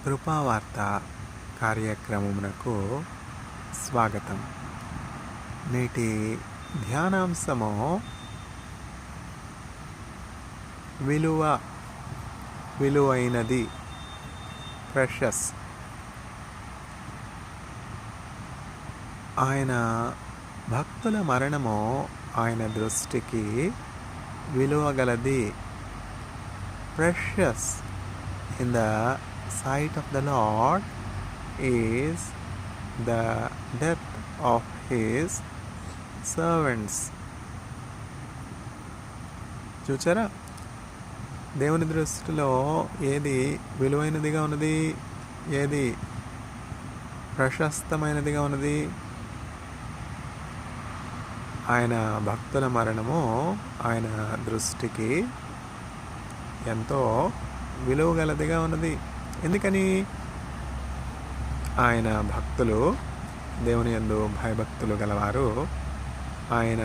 కృపావార్త కార్యక్రమమునకు స్వాగతం. నేటి ధ్యానాంశము విలువైనది, ప్రెషస్. ఆయన భక్తుల మరణము ఆయన దృష్టికి విలువగలది. Precious in the sight of the Lord is the death of his servants. చూచారా, దేవుని దృష్టిలో ఏది విలువైనదిగా ఉన్నది, ఏది ప్రశస్తమైనదిగా ఉన్నది? ఆయన భక్తుల మరణము ఆయన దృష్టికి ఎంతో విలువగలదిగా ఉన్నది. ఎందుకని? ఆయన భక్తులు, దేవుని యందు భయభక్తులు గలవారు, ఆయన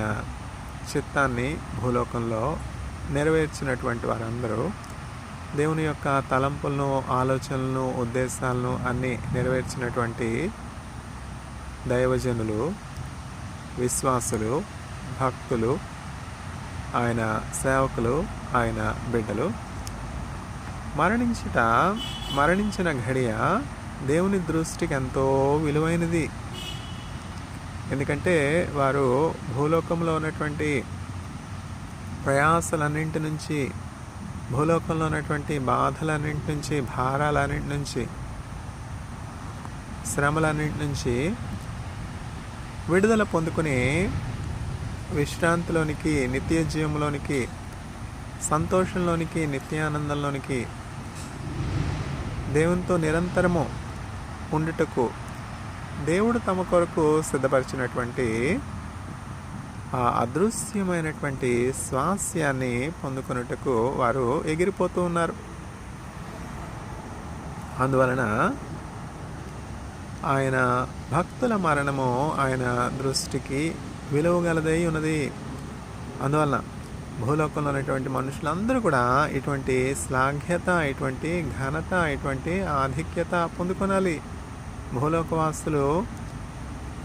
చిత్తాన్ని భూలోకంలో నెరవేర్చినటువంటి వారందరూ, దేవుని యొక్క తలంపులను, ఆలోచనలను, ఉద్దేశాలను అన్నీ నెరవేర్చినటువంటి దైవజనులు, విశ్వాసులు, భక్తులు, ఆయన సేవకులు, ఆయన బిడ్డలు మరణించిన ఘడియ దేవుని దృష్టికి ఎంతో విలువైనది. ఎందుకంటే వారు భూలోకంలో ఉన్నటువంటి ప్రయాసలన్నింటి నుంచి, భూలోకంలో ఉన్నటువంటి బాధలన్నింటి నుంచి, భారాలన్నింటి నుంచి, శ్రమలన్నింటి నుంచి విడుదల పొందుకుని విశ్రాంతిలోనికి, నిత్య జీవంలోనికి, సంతోషంలోనికి, నిత్యానందంలోనికి, దేవునితో నిరంతరము ఉండుటకు దేవుడు తమ కొరకు సిద్ధపరిచినటువంటి ఆ అదృశ్యమైనటువంటి స్వాస్యాన్ని పొందుకున్నట్టుకు వారు ఎగిరిపోతూ ఉన్నారు. అందువలన ఆయన భక్తుల మరణము ఆయన దృష్టికి విలువగలదై ఉన్నది. అందువలన భూలోకంలో ఉన్నటువంటి మనుషులందరూ కూడా ఇటువంటి శ్లాఘ్యత, ఇటువంటి ఘనత, ఇటువంటి ఆధిక్యత పొందుకొనాలి. భూలోకవాసులు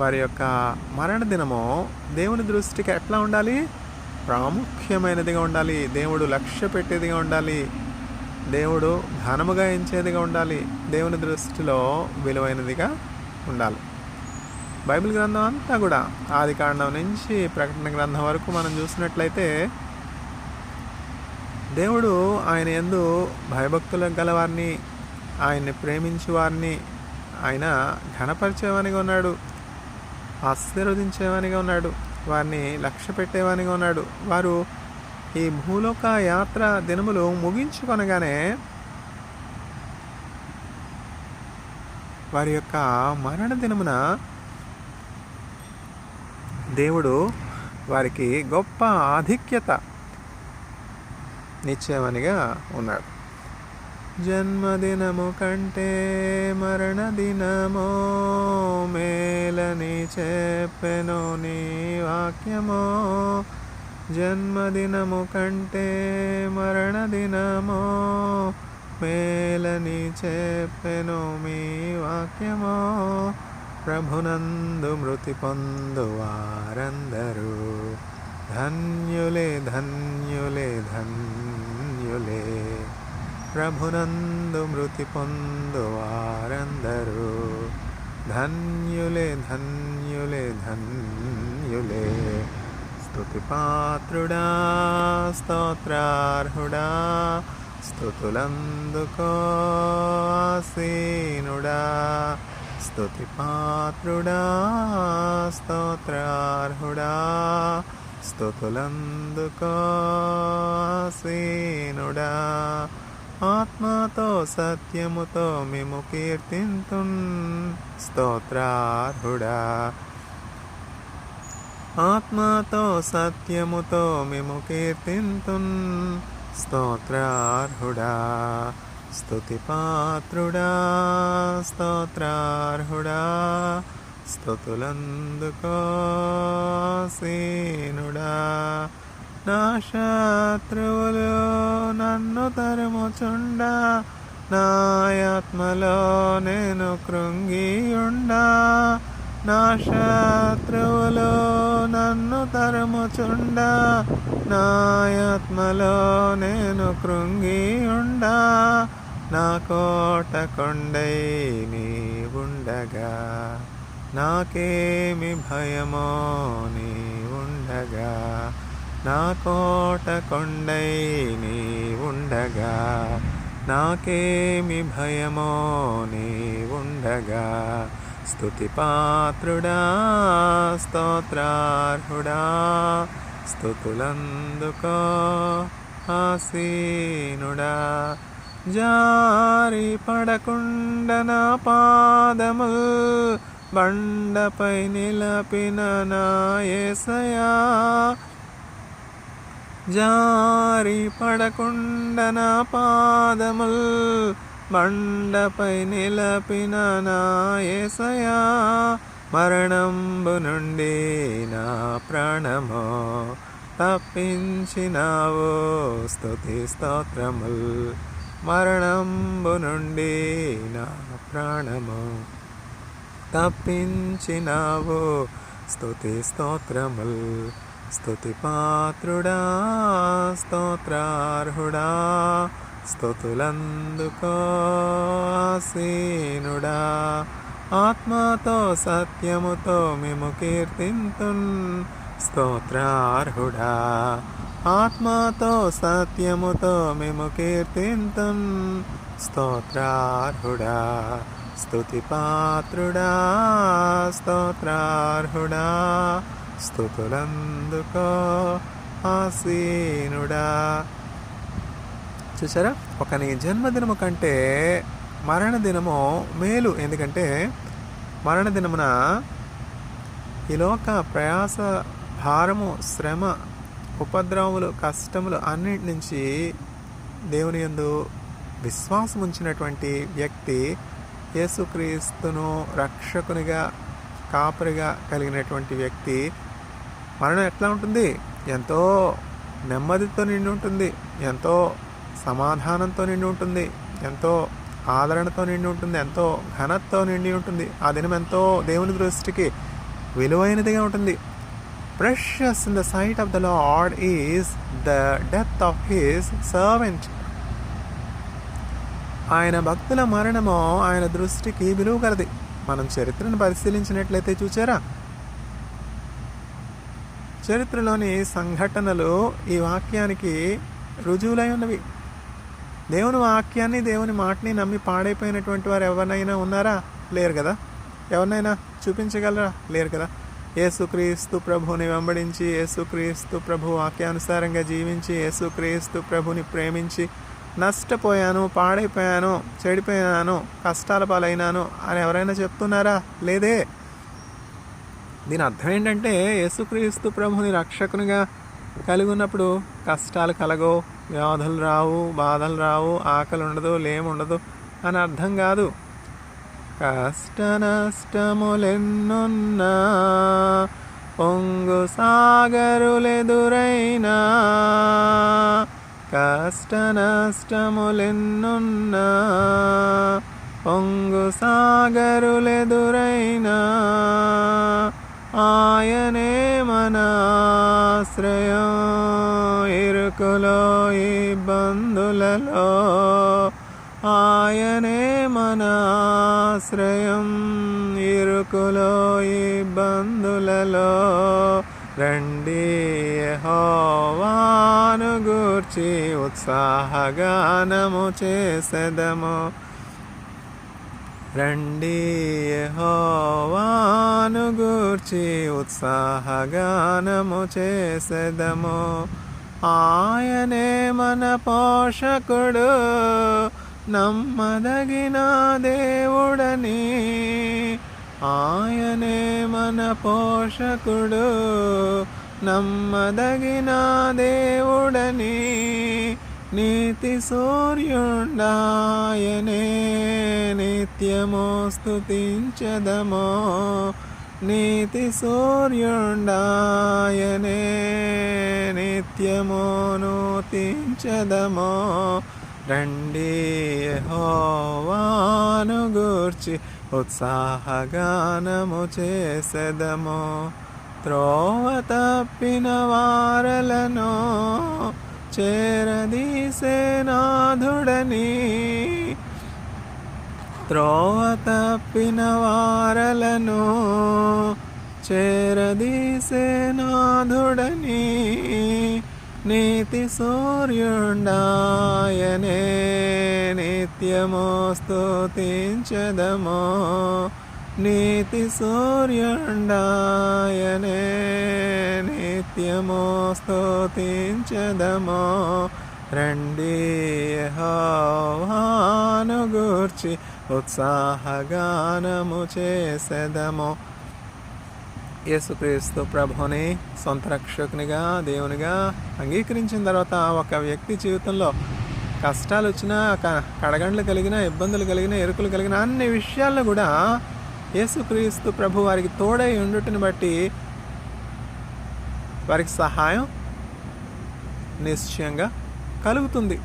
వారి యొక్క మరణ దినము దేవుని దృష్టికి ఎట్లా ఉండాలి? ప్రాముఖ్యమైనదిగా ఉండాలి. దేవుడు లక్ష్య పెట్టేదిగా ఉండాలి. దేవుడు ఘనముగా ఎంచేదిగా ఉండాలి. దేవుని దృష్టిలో విలువైనదిగా ఉండాలి. బైబిల్ గ్రంథం అంతా కూడా ఆది కాండం నుంచి ప్రకటన గ్రంథం వరకు మనం చూసినట్లయితే దేవుడు ఆయన యందు భయభక్తులు గలవారిని, ఆయన్ని ప్రేమించే వారిని ఆయన ఘనపరిచేవానిగా ఉన్నాడు, ఆశీర్వదించేవానిగా ఉన్నాడు, వారిని లక్ష్య పెట్టేవానిగా ఉన్నాడు. వారు ఈ భూలోక యాత్ర దినములు ముగించుకొనగానే వారి యొక్క మరణ దినమున దేవుడు వారికి గొప్ప ఆధిక్యత నిశ్చయమనిగా ఉన్నాడు. జన్మదినము కంటే మరణ దినమో మేలని చెప్పెను నీ వాక్యమో. జన్మదినము కంటే మరణ దినమో మేలని చెప్పెను మీ వాక్యమో. ప్రభునందు మృతి పొందు వారందరూ ధన్యులే, ధన్యులే, ధన్యులే. ప్రభునందు మృతి పొందు వారందరూ ధన్యులే, ధన్యులే, ధన్యులే. స్తుతిపాత్రుడా, స్తోత్రార్హుడా, స్తుతులందుకో ఆసీనుడా. స్తుతిపాత్రుడా, స్తోత్రార్హుడా, స్తుతులందుకో ఆసీనుడా. ఆత్మతో సత్యముతో మేము కీర్తింతున్ స్తోత్రార్హుడా. ఆత్మతో సత్యముతో మేము కీర్తింతున్ స్తోత్రార్హుడా. స్తుతిపాత్రుడా, స్తోత్రార్హుడా, స్తుతులందుకో ఆసీనుడా. నా శత్రువులు నన్ను తరుముచుండా నాయాత్మలో నేను కృంగియుండా, నా శత్రువులు నన్ను తరుముచుండా, నాయాత్మలో నేను కృంగియుండా, నా కోట కొండై నీవుండగా, నాకేమి భయమో నీవుండగా, నా కోట కొండై నీవుండగా, నాకేమి భయమో నీవుండగా. స్తుతిపాత్రుడా స్తోత్రార్హుడా, స్తుతులందుకో ఆసీనుడా, జారి పడకుండ నా పాదముల్ బండపై నిలపిన నా యేసయ్యా, జారి పడకుండ నా పాదముల్ బండపై నిలపిన నా యేసయ్యా, మరణంబు నుండి నా ప్రాణము తప్పించినావు, స్తుతి స్తోత్రముల్, మరణంబు నుండి నా ప్రాణము తప్పించినావు, స్తుతి స్తోత్రముల్. స్తుతిపాత్రుడా స్తోత్రార్హుడా, స్తుతులందుకో ఆసీనుడా, ఆత్మతో సత్యముతో మిము కీర్తింతున్, స్తోత్రార్హుడా, ఆత్మతో సత్యముతో మిము కీర్తింతున్, స్తోత్రార్హుడా, స్తుతిపాత్రుడా స్తోత్రార్హుడా, స్తుతులందుకో ఆసీనుడా. చూసారా, ఒకని జన్మదినము కంటే మరణదినము మేలు. ఎందుకంటే మరణదినమున ఈ లోక ప్రయాస, భారము, శ్రమ, ఉపద్రవములు, కష్టములు అన్నిటి నుంచి దేవుని యందు విశ్వాసం ఉంచినటువంటి వ్యక్తి, యేసుక్రీస్తును రక్షకునిగా కాపరిగా కలిగినటువంటి వ్యక్తి మరణం ఎట్లా ఉంటుంది? ఎంతో నెమ్మదితో నిండి ఉంటుంది, ఎంతో సమాధానంతో నిండి ఉంటుంది, ఎంతో ఆదరణతో నిండి ఉంటుంది, ఎంతో ఘనతతో నిండి ఉంటుంది. ఆ దినం ఎంతో దేవుని దృష్టికి విలువైనదిగా ఉంటుంది. Precious in the sight of the Lord is the death of his servant. ఆయన భక్తుల మరణము ఆయన దృష్టికి విలువ కలది. మనం చరిత్రను పరిశీలించినట్లయితే చూచారా, చరిత్రలోని సంఘటనలు ఈ వాక్యానికి రుజువులై ఉన్నవి. దేవుని వాక్యాన్ని, దేవుని మాటని నమ్మి పాడైపోయినటువంటి వారు ఎవరినైనా ఉన్నారా? లేరు కదా. ఎవరినైనా చూపించగలరా? లేరు కదా. యేసుక్రీస్తు ప్రభుని వెంబడించి, యేసుక్రీస్తు ప్రభు వాక్యానుసారంగా జీవించి, యేసుక్రీస్తు ప్రభుని ప్రేమించి నష్టపోయాను, పాడైపోయాను, చెడిపోయాను, కష్టాల పాలైనాను అని ఎవరైనా చెప్తున్నారా? లేదే. దీని అర్థం ఏంటంటే, యేసుక్రీస్తు ప్రభుని రక్షకునిగా కలిగి ఉన్నప్పుడు కష్టాలు కలగో, వ్యాధులు రావు, బాధలు రావు, ఆకలి ఉండదు, లేముండదు అని అర్థం కాదు. కష్ట నష్టములెన్నున్నా, పొంగు సాగరులెదురైనా, కష్ట నష్టములెన్నున్నా, పొంగు సాగరులెదురైనా, ఆయనే మన ఆశ్రయం, ఇరుకులో ఇబ్బందులలో, ఆయనే మన ఆశ్రయం, ఇరుకులో ఇబ్బందులలో. రండి యెహోవాను గూర్చి ఉత్సాహగానము చేసెదము, రండి యెహోవాను గూర్చి ఉత్సాహగానము చేసెదము. ఆయనే మన పోషకుడు, నమ్మదగిన దేవుడని, ఆయనే మన పోషకుడు, నమ్మదగిన దేవుడని, నీతి సూర్యుడాయనే నిత్యము స్తుతించెదము, నీతి సూర్యుడాయనే నిత్యము నూతించెదము. రండి యెహోవాను గూర్చి ఉత్సాహగానము చేసెదము. త్రోవ తప్పిన వారలను చేరదీసే నాథుడని, త్రోవ తప్పిన వారలను చేరదీసే నాథుడని, నీతి సూర్యుండాయనే నిత్యము స్తుతించెదము. నీతి సూర్యుండాయనే నిత్యము స్తుతించెదము. రండి యెహోవాను గూర్చి ఉత్సాహగానము చేసెదము. యేసుక్రీస్తు ప్రభుని సొంత రక్షకునిగా దేవునిగా అంగీకరించిన తర్వాత ఒక వ్యక్తి జీవితంలో కష్టాలు వచ్చినా, కడగండ్లు కలిగిన, ఇబ్బందులు కలిగిన, ఎరుకులు కలిగిన అన్ని విషయాల్లో కూడా యేసుక్రీస్తు ప్రభు వారికి తోడై ఉండుటని బట్టి వారికి సహాయం నిశ్చయంగా కలుగుతుంది.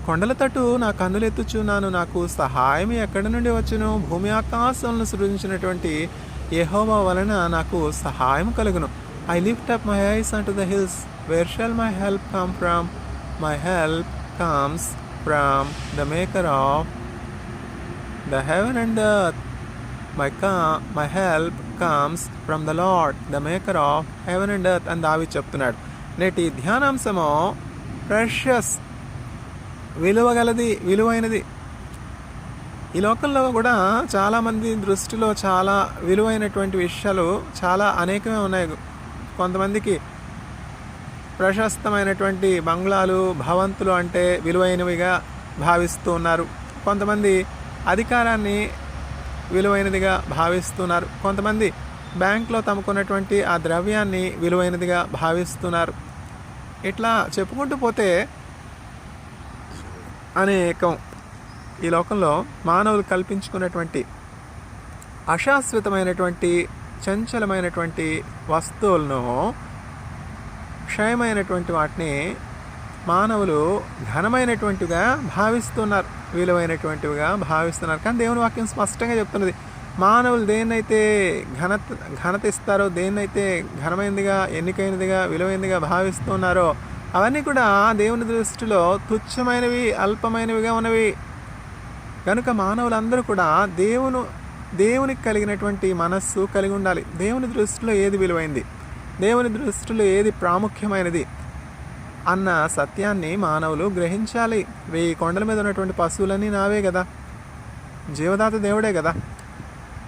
కొండల తట్టు నా కన్నులెత్తుచున్నాను, నాకు సహాయం ఎక్కడి నుండి వచ్చును? భూమి ఆకాశంలో సృజించినటువంటి యెహోవా వలన నాకు సహాయం కలుగును. I lift up my eyes unto the hills, where shall my help come from? My help comes from the maker of the heaven and earth. My help comes from the Lord, the maker of heaven and earth అని దావీదు చెప్తున్నాడు. నేటి ధ్యానాంశము precious, విలువైనది. ఈ లోకంలో కూడా చాలామంది దృష్టిలో చాలా విలువైనటువంటి విషయాలు చాలా అనేకమే ఉన్నాయి. కొంతమందికి ప్రశస్తమైనటువంటి బంగ్లాలు, భవంతులు అంటే విలువైనవిగా భావిస్తూ ఉన్నారు. కొంతమంది అధికారాన్ని విలువైనదిగా భావిస్తున్నారు. కొంతమంది బ్యాంకులో తమకున్నటువంటి ఆ ద్రవ్యాన్ని విలువైనదిగా భావిస్తున్నారు. ఇట్లా చెప్పుకుంటూ పోతే అనేకం ఈ లోకంలో మానవులు కల్పించుకున్నటువంటి అశాశ్వతమైనటువంటి చంచలమైనటువంటి వస్తువులను, క్షయమైనటువంటి వాటిని మానవులు ఘనమైనటువంటివిగా భావిస్తున్నారు, విలువైనటువంటివిగా భావిస్తున్నారు. కానీ దేవుని వాక్యం స్పష్టంగా చెప్తున్నది, మానవులు దేన్నైతే ఘనత ఇస్తారో, దేన్నైతే ఘనమైనదిగా, ఎన్నికైనదిగా, విలువైనదిగా భావిస్తున్నారో అవన్నీ కూడా దేవుని దృష్టిలో తుచ్చమైనవి, అల్పమైనవిగా ఉన్నవి. కనుక మానవులందరూ కూడా దేవునికి కలిగినటువంటి మనస్సు కలిగి ఉండాలి. దేవుని దృష్టిలో ఏది విలువైంది, దేవుని దృష్టిలో ఏది ప్రాముఖ్యమైనది అన్న సత్యాన్ని మానవులు గ్రహించాలి. 1000 కొండల మీద ఉన్నటువంటి పశువులన్నీ నావే కదా, జీవదాత దేవుడే కదా.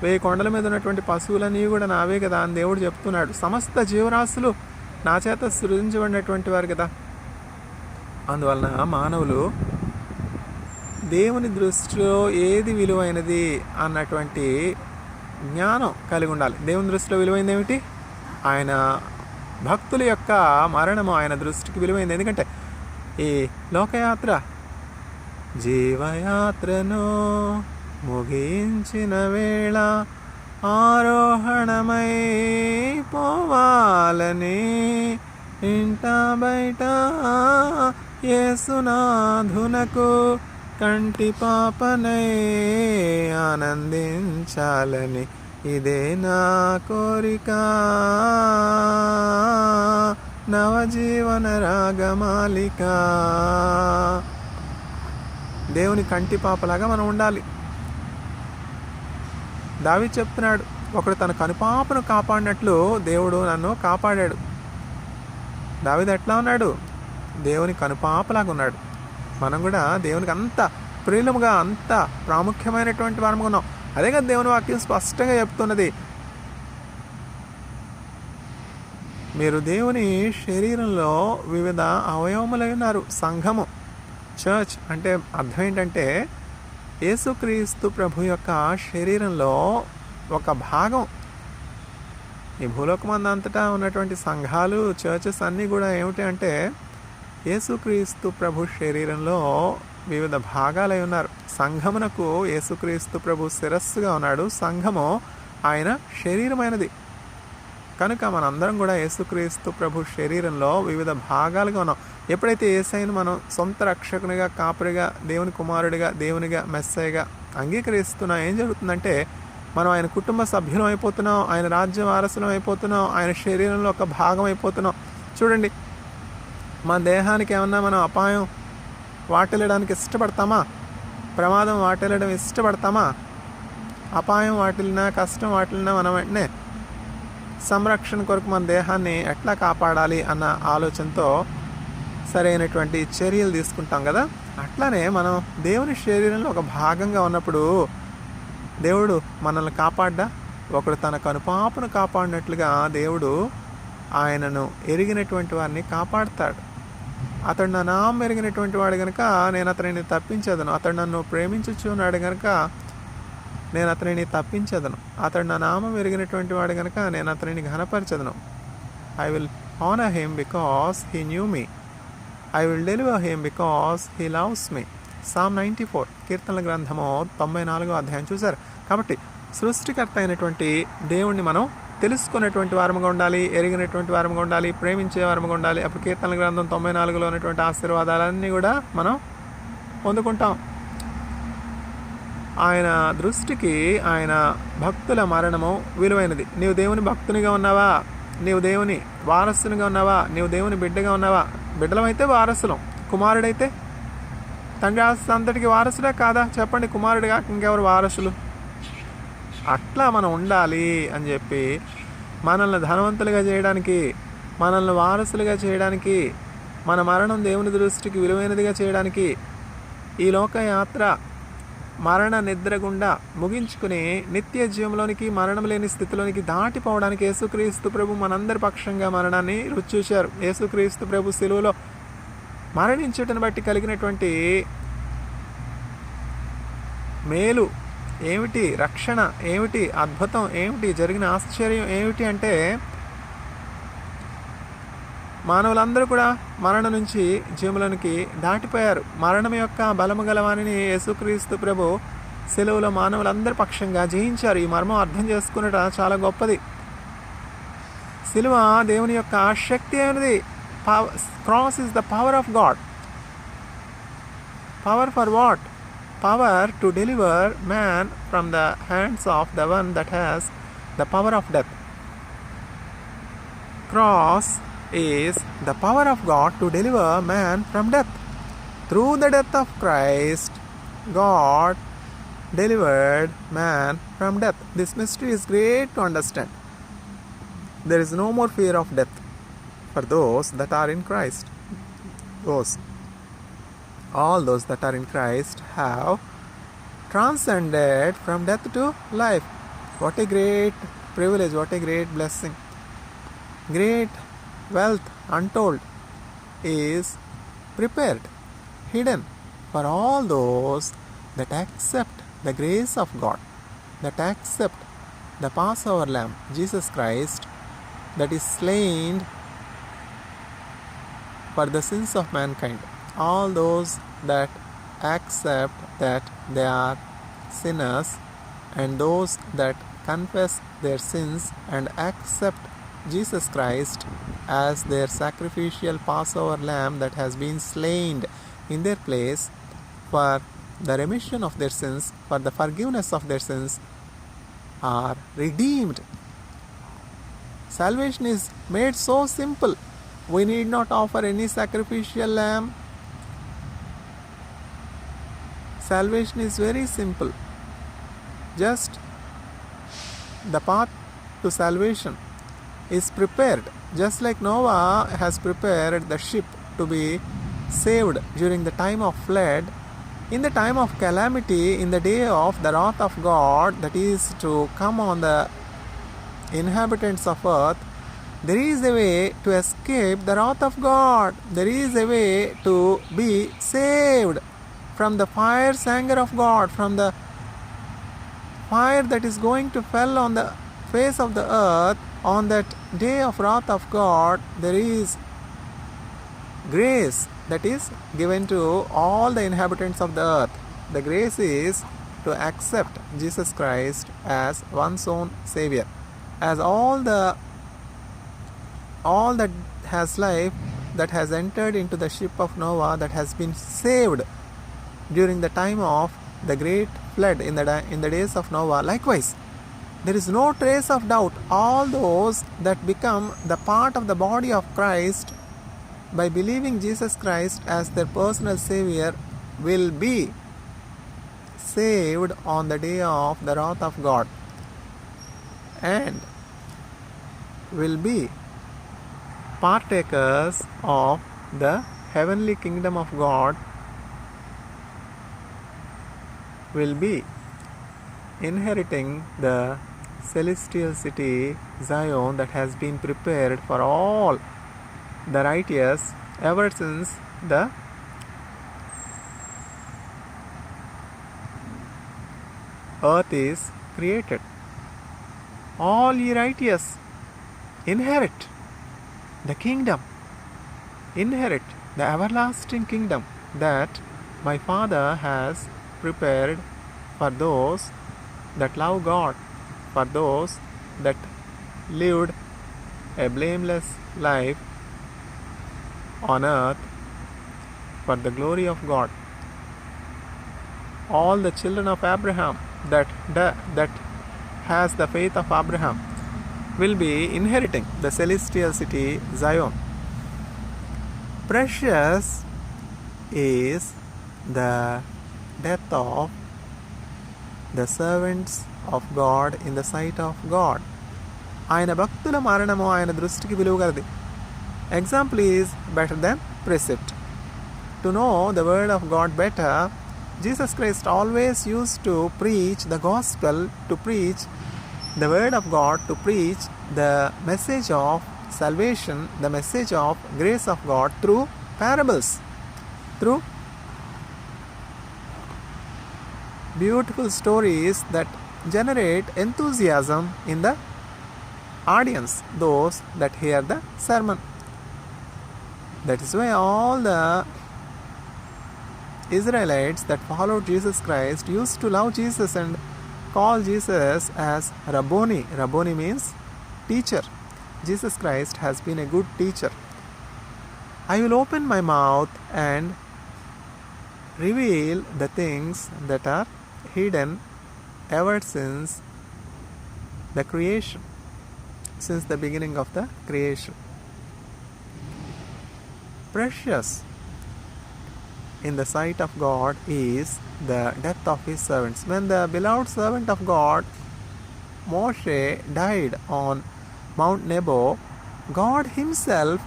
1000 కొండల మీద ఉన్నటువంటి పశువులన్నీ కూడా నావే కదా అని దేవుడు చెప్తున్నాడు. సమస్త జీవరాశులు నా చేత సృజించబడినటువంటి వారు కదా. అందువలన మానవులు దేవుని దృష్టిలో ఏది విలువైనది అన్నటువంటి జ్ఞానం కలిగి ఉండాలి. దేవుని దృష్టిలో విలువైనది ఏమిటి? ఆయన భక్తుల యొక్క మరణము ఆయన దృష్టికి విలువైంది. ఎందుకంటే ఈ లోకయాత్ర, జీవయాత్రను ముగించిన వేళ ఆరోహణమై పోవాలని ఇంట బయట యేసునాథునకు కంటి పాపనై ఆనందించాలని ఇదే నా కోరిక, నవజీవన రాగమాలిక. దేవుని కంటి పాపలాగా మనం ఉండాలి. దావీదు చెప్తున్నాడు, ఒకడు తన కనుపాపను కాపాడినట్లు దేవుడు నన్ను కాపాడాడు. దావీదు ఎట్లా ఉన్నాడు? దేవుని కనుపాపలాగా ఉన్నాడు. మనం కూడా దేవునికి అంత ప్రియులముగా, అంత ప్రాముఖ్యమైనటువంటి వారముగా ఉన్నాం. అదే కదా దేవుని వాక్యం స్పష్టంగా చెప్తున్నది. మీరు దేవుని శరీరంలో వివిధ అవయవములై ఉన్నారు. సంఘము, చర్చ్ అంటే అర్థం ఏంటంటే యేసుక్రీస్తు ప్రభు యొక్క శరీరంలో ఒక భాగం. ఈ భూలోకమందంతటా ఉన్నటువంటి సంఘాలు, చర్చెస్ అన్నీ కూడా ఏమిటి అంటే యేసుక్రీస్తు ప్రభు శరీరంలో వివిధ భాగాలై ఉన్నారు. సంఘమునకు యేసుక్రీస్తు ప్రభు శిరస్సుగా ఉన్నాడు. సంఘము ఆయన శరీరమైనది. కనుక మనందరం కూడా యేసుక్రీస్తు ప్రభు శరీరంలో వివిధ భాగాలుగా ఉన్నాం. ఎప్పుడైతే యేసయ్యను మనం సొంత రక్షకునిగా, కాపరిగా, దేవుని కుమారుడిగా, దేవునిగా, మెస్సయ్యగా అంగీకరిస్తున్నాం, ఏం జరుగుతుందంటే మనం ఆయన కుటుంబ సభ్యులం అయిపోతున్నాం, ఆయన రాజ్య వారసులం అయిపోతున్నాం, ఆయన శరీరంలో ఒక భాగం అయిపోతున్నాం. చూడండి, మన దేహానికి ఏమన్నా మనం అపాయం వాటిల్లడానికి ఇష్టపడతామా? ప్రమాదం వాటిల్లడం ఇష్టపడతామా? అపాయం వాటిల్లినా, కష్టం వాటిల్లినా మనం వెంటనే సంరక్షణ కొరకు మన దేహాన్ని ఎట్లా కాపాడాలి అన్న ఆలోచనతో సరైనటువంటి చర్యలు తీసుకుంటాం కదా. అట్లానే మనం దేవుని శరీరంలో ఒక భాగంగా ఉన్నప్పుడు దేవుడు మనల్ని కాపాడ్డా? ఒకడు తన కనుపాపను కాపాడినట్లుగా దేవుడు ఆయనను ఎరిగినటువంటి వారిని కాపాడతాడు. అతడు నా నామం ఎరిగినటువంటి వాడు కనుక నేను అతనిని తప్పించదను. అతడు నన్ను ప్రేమించుచున్నాడు కనుక నేను అతనిని తప్పించదను. అతడు నా నామం ఎరిగినటువంటి వాడు కనుక నేను అతనిని ఘనపరచదను. I will honour him because he knew me. I will deliver him because he loves me. Psalm 94 కీర్తనల గ్రంథము 94వ అధ్యాయం. చూసారు. కాబట్టి సృష్టికర్త అయినటువంటి దేవుణ్ణి మనం తెలుసుకునేటువంటి వారముగా ఉండాలి, ఎరిగినటువంటి వారముగా ఉండాలి, ప్రేమించే వారముగా ఉండాలి. అప్పుడు కీర్తనల గ్రంథం 94లో ఉన్నటువంటి ఆశీర్వాదాలన్నీ కూడా మనం పొందుకుంటాం. ఆయన దృష్టికి ఆయన భక్తుల మరణము విలువైనది. నీవు దేవుని భక్తునిగా ఉన్నావా? నీవు దేవుని వారసునిగా ఉన్నావా? నీవు దేవుని బిడ్డగా ఉన్నావా? బిడ్డలమైతే వారసులం, కుమారుడైతే తండ్రి ఆస్తి అంతటికి వారసుడే కాదా? చెప్పండి, కుమారుడిగా ఇంకెవరు వారసులు? అట్లా మనం ఉండాలి అని చెప్పి మనల్ని ధనవంతులుగా చేయడానికి, మనల్ని వారసులుగా చేయడానికి, మన మరణం దేవుని దృష్టికి విలువైనదిగా చేయడానికి, ఈ లోకయాత్ర మరణ నిద్ర గుండా ముగించుకుని నిత్య జీవంలోనికి, మరణం లేని స్థితిలోనికి దాటిపోవడానికి యేసుక్రీస్తు ప్రభు మనందరి పక్షంగా మరణాన్ని రుచి చూశారు. యేసుక్రీస్తు ప్రభు శిలువలో మరణించుటను బట్టి కలిగినటువంటి మేలు ఏమిటి, రక్షణ ఏమిటి, అద్భుతం ఏమిటి, జరిగిన ఆశ్చర్యం ఏమిటి అంటే మానవులందరూ కూడా మరణం నుంచి జీవులోనికి దాటిపోయారు. మరణం యొక్క బలము గలవానిని యేసుక్రీస్తు ప్రభు సెలవులో మానవులందరి పక్షంగా జయించారు. ఈ మర్మం అర్థం చేసుకున్నట చాలా గొప్పది. సిలువ దేవుని యొక్క శక్తి అయినది. Cross is the power of God. Power for what? Power to deliver man from the hands of the one that has the power of death. Cross is the power of God to deliver man from death. Through the death of Christ, God delivered man from death. This mystery is great to understand. There is no more fear of death for those that are in Christ. All those that are in Christ have transcended from death to life. What a great privilege, what a great blessing. Great wealth untold is prepared, hidden for all those that accept the grace of God, that accept the Passover Lamb, Jesus Christ, that is slain for the sins of mankind. All those that accept that they are sinners, and those that confess their sins and accept Jesus Christ as their sacrificial Passover lamb that has been slain in their place for the remission of their sins, for the forgiveness of their sins, are redeemed. Salvation is made so simple. We need not offer any sacrificial lamb. Salvation is very simple. Just the path to salvation is prepared, just like Noah has prepared the ship to be saved during the time of flood. In the time of calamity, in the day of the wrath of God that is to come on the inhabitants of earth, there is a way to escape the wrath of God. There is a way to be saved from the fire's anger of God, from the fire that is going to fall on the face of the earth. On that day of wrath of God, there is grace that is given to all the inhabitants of the earth. The grace is to accept Jesus Christ as one's own Savior. As all the all that has life that has entered into the ship of Noah, that has been saved during the time of the great flood in the days of Noah. Likewise, there is no trace of doubt. All those that become the part of the body of Christ by believing Jesus Christ as their personal Savior will be saved on the day of the wrath of God, and will be partakers of the heavenly kingdom of God, will be inheriting the celestial city Zion that has been prepared for all the righteous ever since the earth is created. All ye righteous inherit the kingdom, inherit the everlasting kingdom that my Father has prepared for those that love God, for those that lived a blameless life on earth for the glory of God. All the children of Abraham that has the faith of Abraham will be inheriting the celestial city Zion. Precious is the death of the servants of God in the sight of God. ఆయన భక్తుల మరణము ఆయన దృష్టికి విలువగలది. Example is better than precept. To know the word of God better, Jesus Christ always used to preach the gospel, to preach the word of God, to preach the message of salvation, the message of grace of God through parables, through beautiful stories that generate enthusiasm in the audience, those that hear the sermon. That is why all the Israelites that followed Jesus Christ used to love Jesus and call Jesus as Rabboni. Rabboni means teacher. Jesus Christ has been a good teacher. I will open my mouth and reveal the things that are hidden ever since the creation, since the beginning of the creation. Precious in the sight of God is the death of his servants. When the beloved servant of God, Moshe, died on Mount Nebo, God himself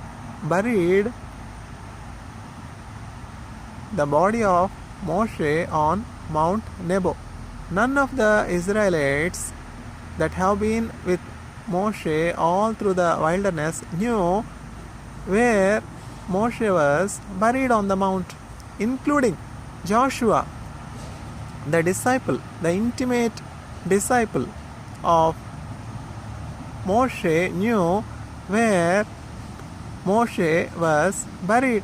buried the body of Moshe on Mount Nebo. None of the Israelites that have been with Moshe all through the wilderness knew where Moshe was buried on the mount, including Joshua, the disciple, the intimate disciple of Moshe, knew where Moshe was buried.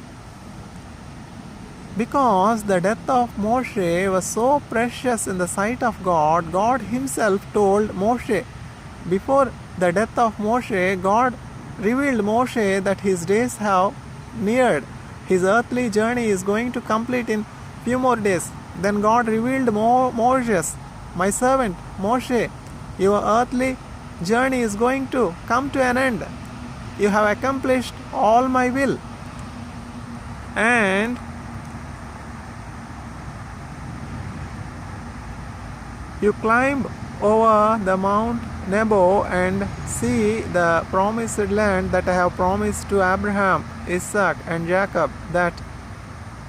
Because the death of Moshe was so precious in the sight of God, God himself told Moshe. Before the death of Moshe, God revealed Moshe that his days have neared. His earthly journey is going to complete in few more days. Then God revealed Moses, my servant Moshe, your earthly journey is going to come to an end. You have accomplished all my will. And you climb over the Mount Nebo and see the promised land that I have promised to Abraham, Isaac and Jacob, that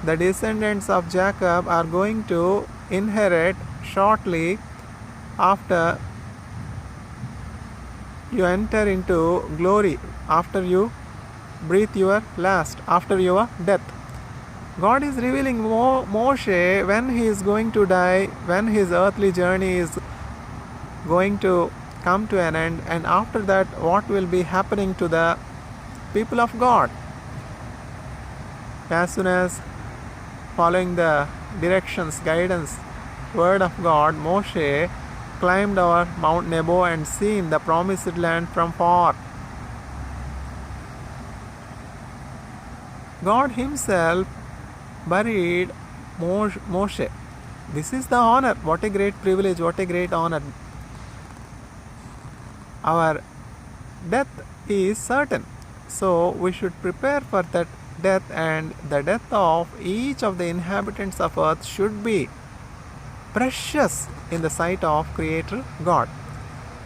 the descendants of Jacob are going to inherit shortly after you enter into glory, after you breathe your last, after your death. God is revealing Moshe when he is going to die, when his earthly journey is going to come to an end, and after that what will be happening to the people of God. As soon as following the directions, guidance, word of God, Moshe climbed over Mount Nebo and seen the promised land from far. God Himself buried Moshe. This is the honor. What a great privilege, what a great honor. Our death is certain. So we should prepare for that death, and the death of each of the inhabitants of earth should be precious in the sight of Creator God.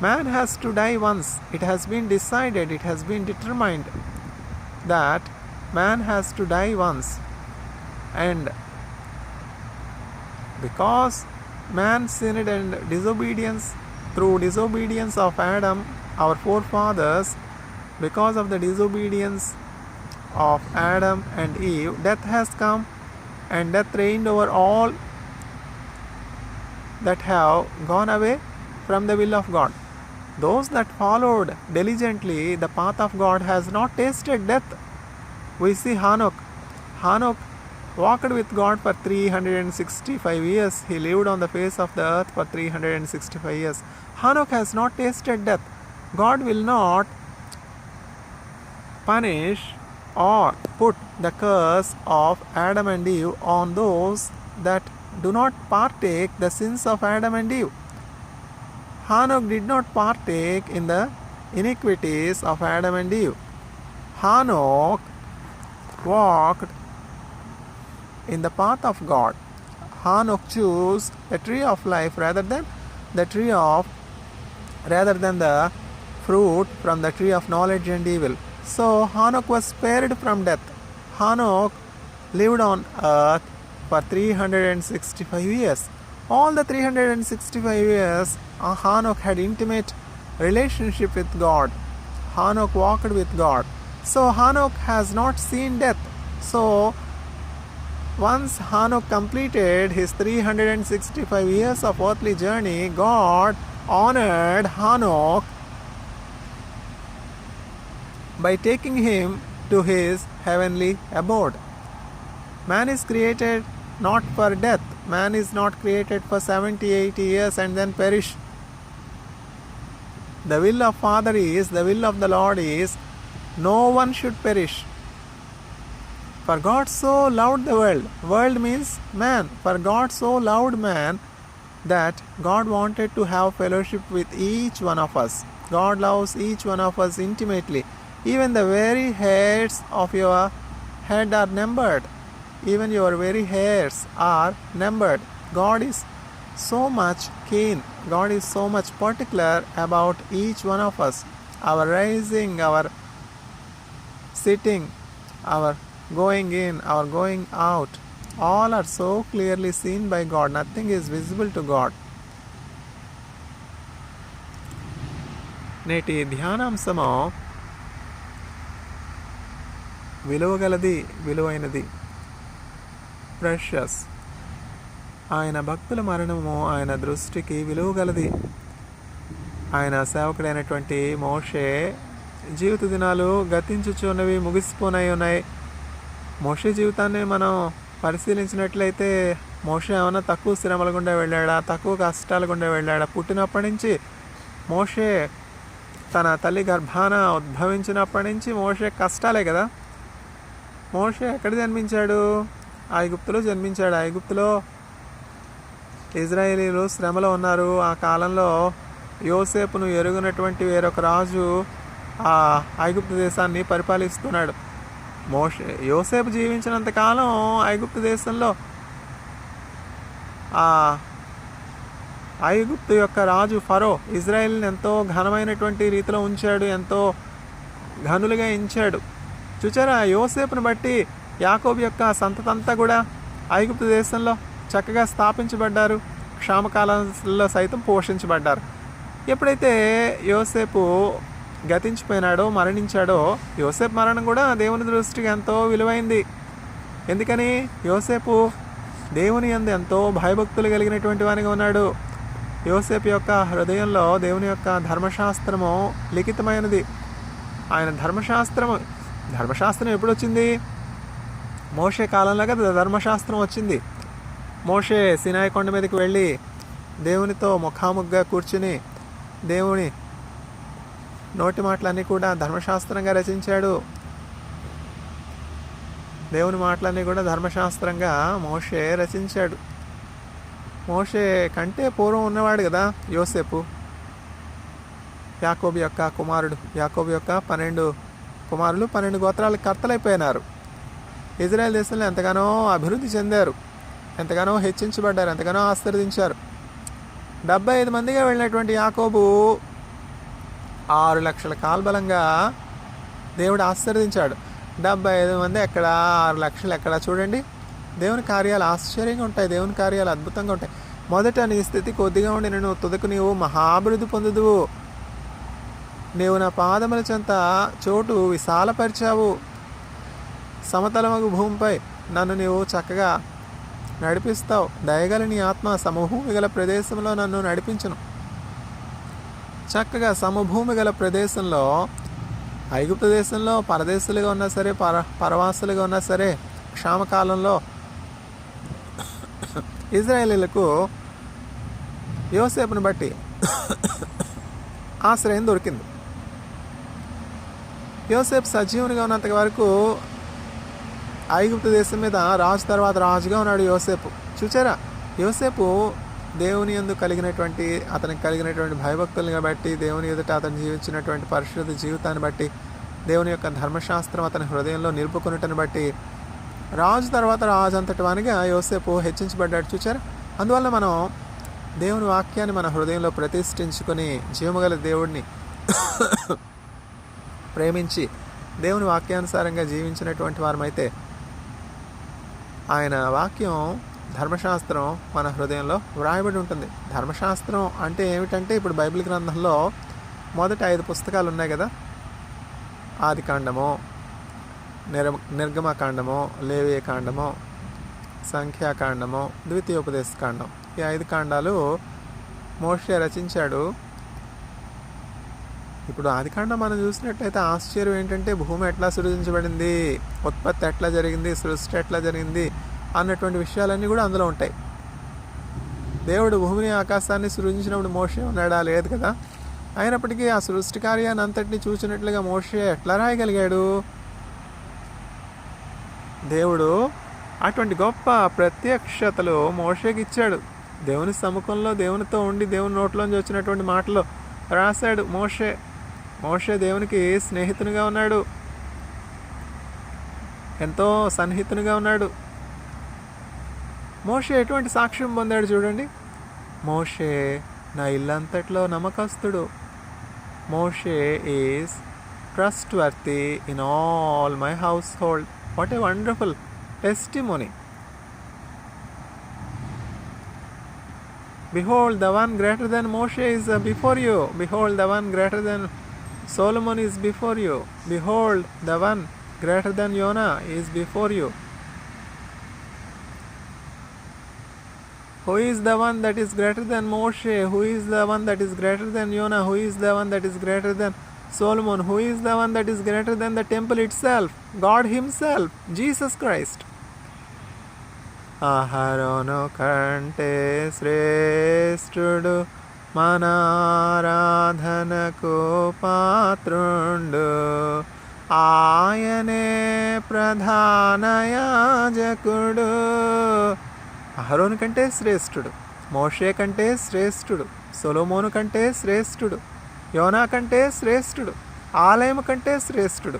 Man has to die once. It has been decided, it has been determined that man has to die once. And because man sinned and disobedience, through disobedience of Adam, our forefathers, because of the disobedience of Adam and Eve, death has come, and death reigned over all that have gone away from the will of God. Those that followed diligently the path of God has not tasted death. We see Hanok. Hanok walked with God for 365 years. He lived on the face of the earth for 365 years. Hanok has not tasted death. God will not punish or put the curse of Adam and Eve on those that do not partake the sins of Adam and Eve. Hanok did not partake in the iniquities of Adam and Eve. Hanok walked in the path of God. Hanok chose the tree of life rather than the fruit from the tree of knowledge and evil. So Hanok was spared from death. Hanok lived on earth for 365 years. All the 365 years, Hanok had intimate relationship with God. Hanok walked with God. So Hanok has not seen death. So once Hanok completed his 365 years of earthly journey, God honored Hanok by taking him to his heavenly abode. Man is created not for death. Man is not created for 70, 80 years and then perish. The will of Father is, the will of the Lord is, no one should perish. For God so loved the world. World means man. For God so loved man that God wanted to have fellowship with each one of us. God loves each one of us intimately. Even the very hairs of your head are numbered. Even your very hairs are numbered. God is so much keen. God is so much particular about each one of us. Our rising, our sitting, our going in, our going out, all are so clearly seen by God. Nothing is visible to God. నేటి ధ్యానాంశము విలువగలది, విలువైనది, precious. ఆయన భక్తుల మరణము ఆయన దృష్టికి విలువగలది. ఆయన సేవకుడైనటువంటి మోషే జీవిత దినాలు గతించుచున్నవి, ముగిసిపోనై ఉన్నాయి. మోషే జీవితాన్ని మనం పరిశీలించినట్లయితే మోషే ఏమైనా తక్కువ శ్రమల గుండా వెళ్ళాడా, తక్కువ కష్టాల గుండా వెళ్ళాడా? పుట్టినప్పటి నుంచి మోషే తన తల్లి గర్భాన ఉద్భవించినప్పటి నుంచి మోషే కష్టాలే కదా. మోషే ఎక్కడ జన్మించాడు? ఐగుప్తులో జన్మించాడు. ఐగుప్తులో ఇజ్రాయేలీలు శ్రమలో ఉన్నారు. ఆ కాలంలో యోసేపును ఎరుగినటువంటి వేరొక రాజు ఆ ఐగుప్తు దేశాన్ని పరిపాలిస్తున్నాడు. యోసేపు జీవించినంత కాలం ఐగుప్తు దేశంలో ఆ ఐగుప్తు యొక్క రాజు ఫరో ఇజ్రాయేల్ని ఎంతో ఘనమైనటువంటి రీతిలో ఉంచాడు, ఎంతో ఘనులుగా ఎంచాడు. చూచారా, యోసేపును బట్టి యాకోబు యొక్క సంతతంతా కూడా ఐగుప్తు దేశంలో చక్కగా స్థాపించబడ్డారు, క్షామకాలంలో సైతం పోషించబడ్డారు. ఎప్పుడైతే యోసేపు గతించిపోయినాడో, మరణించాడో, యోసేపు మరణం కూడా దేవుని దృష్టికి ఎంతో విలువైంది. ఎందుకని? యోసేపు దేవుని యందు ఎంతో భయభక్తులు కలిగినటువంటి వానిగా ఉన్నాడు. యోసేపు యొక్క హృదయంలో దేవుని యొక్క ధర్మశాస్త్రము లిఖితమైనది. ఆయన ధర్మశాస్త్రం ఎప్పుడు వచ్చింది? మోషే కాలంలో కదా ధర్మశాస్త్రం వచ్చింది. మోషే సినాయి కొండ మీదకి వెళ్ళి దేవునితో ముఖాముఖిగా కూర్చుని దేవుని నోటి మాటలన్నీ కూడా ధర్మశాస్త్రంగా రచించాడు. దేవుని మాటలన్నీ కూడా ధర్మశాస్త్రంగా మోషే రచించాడు. మోషే కంటే పూర్వం ఉన్నవాడు కదా యోసేపు, యాకోబు యొక్క కుమారుడు. యాకోబు యొక్క 12 కుమారులు 12 గోత్రాలకు కర్తలైపోయినారు. ఇజ్రాయెల్ దేశంలో ఎంతగానో అభివృద్ధి చెందారు, ఎంతగానో హెచ్చించబడ్డారు, ఎంతగానో ఆశీర్వదించారు. 75 మందిగా వెళ్ళినటువంటి యాకోబు 6 లక్షల కాల్బలంగా దేవుడు ఆశీర్వదించాడు. 75 మంది ఎక్కడ, 6 లక్షలు ఎక్కడ? చూడండి, దేవుని కార్యాలు ఆశ్చర్యంగా ఉంటాయి, దేవుని కార్యాలు అద్భుతంగా ఉంటాయి. మొదట నీ స్థితి కొద్దిగా ఉండి నేను తుదకు నీవు మహాభివృద్ధి పొందుదువు. నీవు నా పాదముల చెంత చోటు విశాలపరిచావు. సమతలమగు భూమిపై నన్ను నీవు చక్కగా నడిపిస్తావు. దయగల నీ ఆత్మ సమభూమి గల ప్రదేశంలో నన్ను నడిపించును. చక్కగా సమభూమి గల ప్రదేశంలో, ఐగుప్తు దేశంలో పరదేశులుగా ఉన్నా సరే, పరవాసులుగా ఉన్నా సరే, క్షామకాలంలో ఇజ్రాయేలీలకు యోసేపుని బట్టి ఆశ్రయం దొరికింది. యోసేపు సజీవునిగా ఉన్నంత వరకు ఐగుప్తు దేశం మీద రాజు తర్వాత రాజుగా ఉన్నాడు యోసేపు. చూచారా, యోసేపు దేవుని యందు కలిగినటువంటి, అతనికి కలిగినటువంటి భయభక్తుల్ని బట్టి, దేవుని ఎదుట అతను జీవించినటువంటి పరిశుద్ధ జీవితాన్ని బట్టి, దేవుని యొక్క ధర్మశాస్త్రం అతని హృదయంలో నిలుపుకున్నటని బట్టి రాజు తర్వాత రాజు అంతటి వానిగా యోసేపు హెచ్చించబడ్డాడు. చూచారా, అందువల్ల మనం దేవుని వాక్యాన్ని మన హృదయంలో ప్రతిష్ఠించుకొని జీవముగల దేవుడిని ప్రేమించి దేవుని వాక్యానుసారంగా జీవించినటువంటి వారమైతే ఆయన వాక్యం, ధర్మశాస్త్రం మన హృదయంలో వ్రాయబడి ఉంటుంది. ధర్మశాస్త్రం అంటే ఏమిటంటే, ఇప్పుడు బైబిల్ గ్రంథంలో మొదటి 5 పుస్తకాలు ఉన్నాయి కదా, ఆదికాండము, నిర్గమకాండము, లేవియకాండము, సంఖ్యాకాండము, ద్వితీయోపదేశకాండం. ఈ 5 కాండాలు మోషే రచించాడు. ఇప్పుడు ఆదికాండం మనం చూసినట్లయితే ఆశ్చర్యం ఏంటంటే, భూమి ఎట్లా సృజించబడింది, ఉత్పత్తి ఎట్లా జరిగింది, సృష్టి ఎట్లా జరిగింది అన్నటువంటి విషయాలన్నీ కూడా అందులో ఉంటాయి. దేవుడు భూమిని ఆకాశాన్ని సృజించినప్పుడు మోషే ఉన్నాడా? లేదు కదా. అయినప్పటికీ ఆ సృష్టి కార్యాన్ని అంతటిని చూసినట్లుగా మోషే ఎట్లా రాయగలిగాడు? దేవుడు అటువంటి గొప్ప ప్రత్యక్షతలు మోషేకి ఇచ్చాడు. దేవుని సముఖంలో దేవునితో ఉండి దేవుని నోట్లోంచి వచ్చినటువంటి మాటలు రాశాడు మోషే. మోషే దేవునికి స్నేహితునిగా ఉన్నాడు, ఎంతో సన్నిహితునిగా ఉన్నాడు. మోషే ఎటువంటి సాక్ష్యం పొందాడు చూడండి. మోషే నా ఇల్లంతట్లో నమ్మకస్తుడు. మోషే is trustworthy in all my household. What a wonderful testimony. Behold, the one greater than Moshe is before you. Behold, the one greater than Solomon is before you. Behold, the one greater than Jonah is before you. Who is the one that is greater than Moshe? Who is the one that is greater than Jonah? Who is the one that is greater than Solomon? Who is the one that is greater than the temple itself? God himself, Jesus Christ. అహరోను కంటే శ్రేష్ఠుడు, మనారాధనకు పాత్రుండు, ఆయనే ప్రధాన యాజకుడు. అహరోను కంటే శ్రేష్ఠుడు, మోషే కంటే శ్రేష్ఠుడు, సొలొమోను కంటే శ్రేష్ఠుడు, యోనా కంటే శ్రేష్ఠుడు, ఆలయము కంటే శ్రేష్ఠుడు,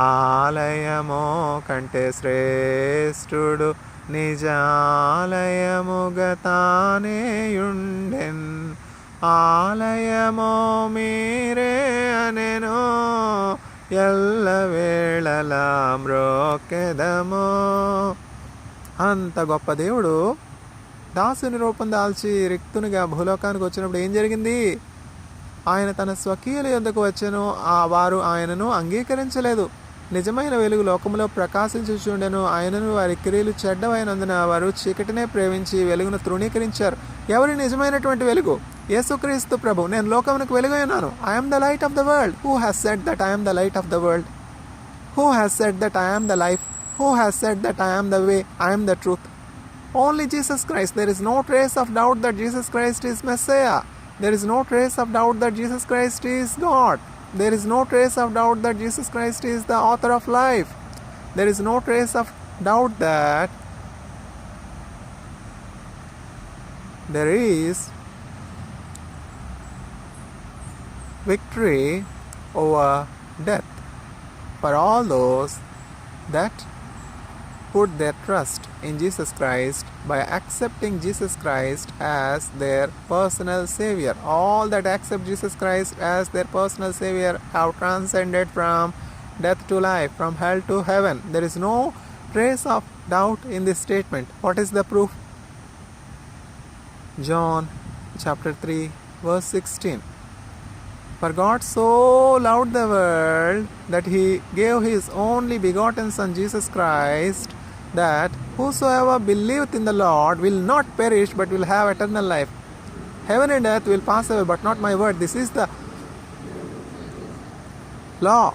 ఆలయము కంటే శ్రేష్ఠుడు, నిజాలయముగా తానేయుండెన్, ఆలయమో మీరే అనెను, ఎల్లవేళలా మ్రోకెదము. అంత గొప్ప దేవుడు దాసుని రూపం దాల్చి రిక్తునిగా భూలోకానికి వచ్చినప్పుడు ఏం జరిగింది? ఆయన తన స్వకీయుల యొద్దకు వచ్చెను, వారు ఆయనను అంగీకరించలేదు. నిజమైన వెలుగు లోకములో ప్రకాశించుచుండెను, ఆయనను వారి క్రియలు చెడ్డవైనందున వారు చీకటినే ప్రేమించి వెలుగును తృణీకరించారు. ఎవరి నిజమైనటువంటి వెలుగు? యేసుక్రీస్తు ప్రభు. నేను లోకమునకు వెలుగై ఉన్నాను. I'm the light of the world. Who has said that I'm the light of the world? Who has said that I'm the life? Who has said that I am the way, I am the truth? Only Jesus Christ. There is no trace of doubt that Jesus Christ is Messiah. There is no trace of doubt that Jesus Christ is God. There is no trace of doubt that Jesus Christ is the author of life. There is no trace of doubt that there is victory over death for all those that put their trust in Jesus Christ by accepting Jesus Christ as their personal Savior. All that accept Jesus Christ as their personal Savior have transcended from death to life, from hell to heaven. There is no trace of doubt in this statement. What is the proof? John chapter 3 verse 16. For God so loved the world that He gave His only begotten Son Jesus Christ, that whosoever believeth in the Lord will not perish but will have eternal life. Heaven and earth will pass away, but not my word. This is the law.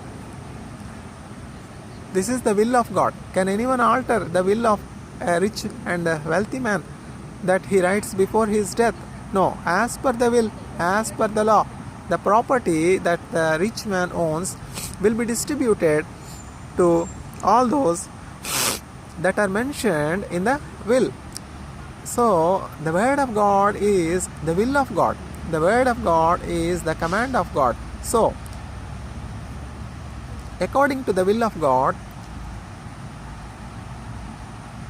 This is the will of God. Can anyone alter the will of a rich and a wealthy man that he writes before his death? No. As per the will, as per the law, the property that the rich man owns will be distributed to all those that are mentioned in the will. So, the word of God is the will of God. The word of God is the command of God. So, according to the will of God,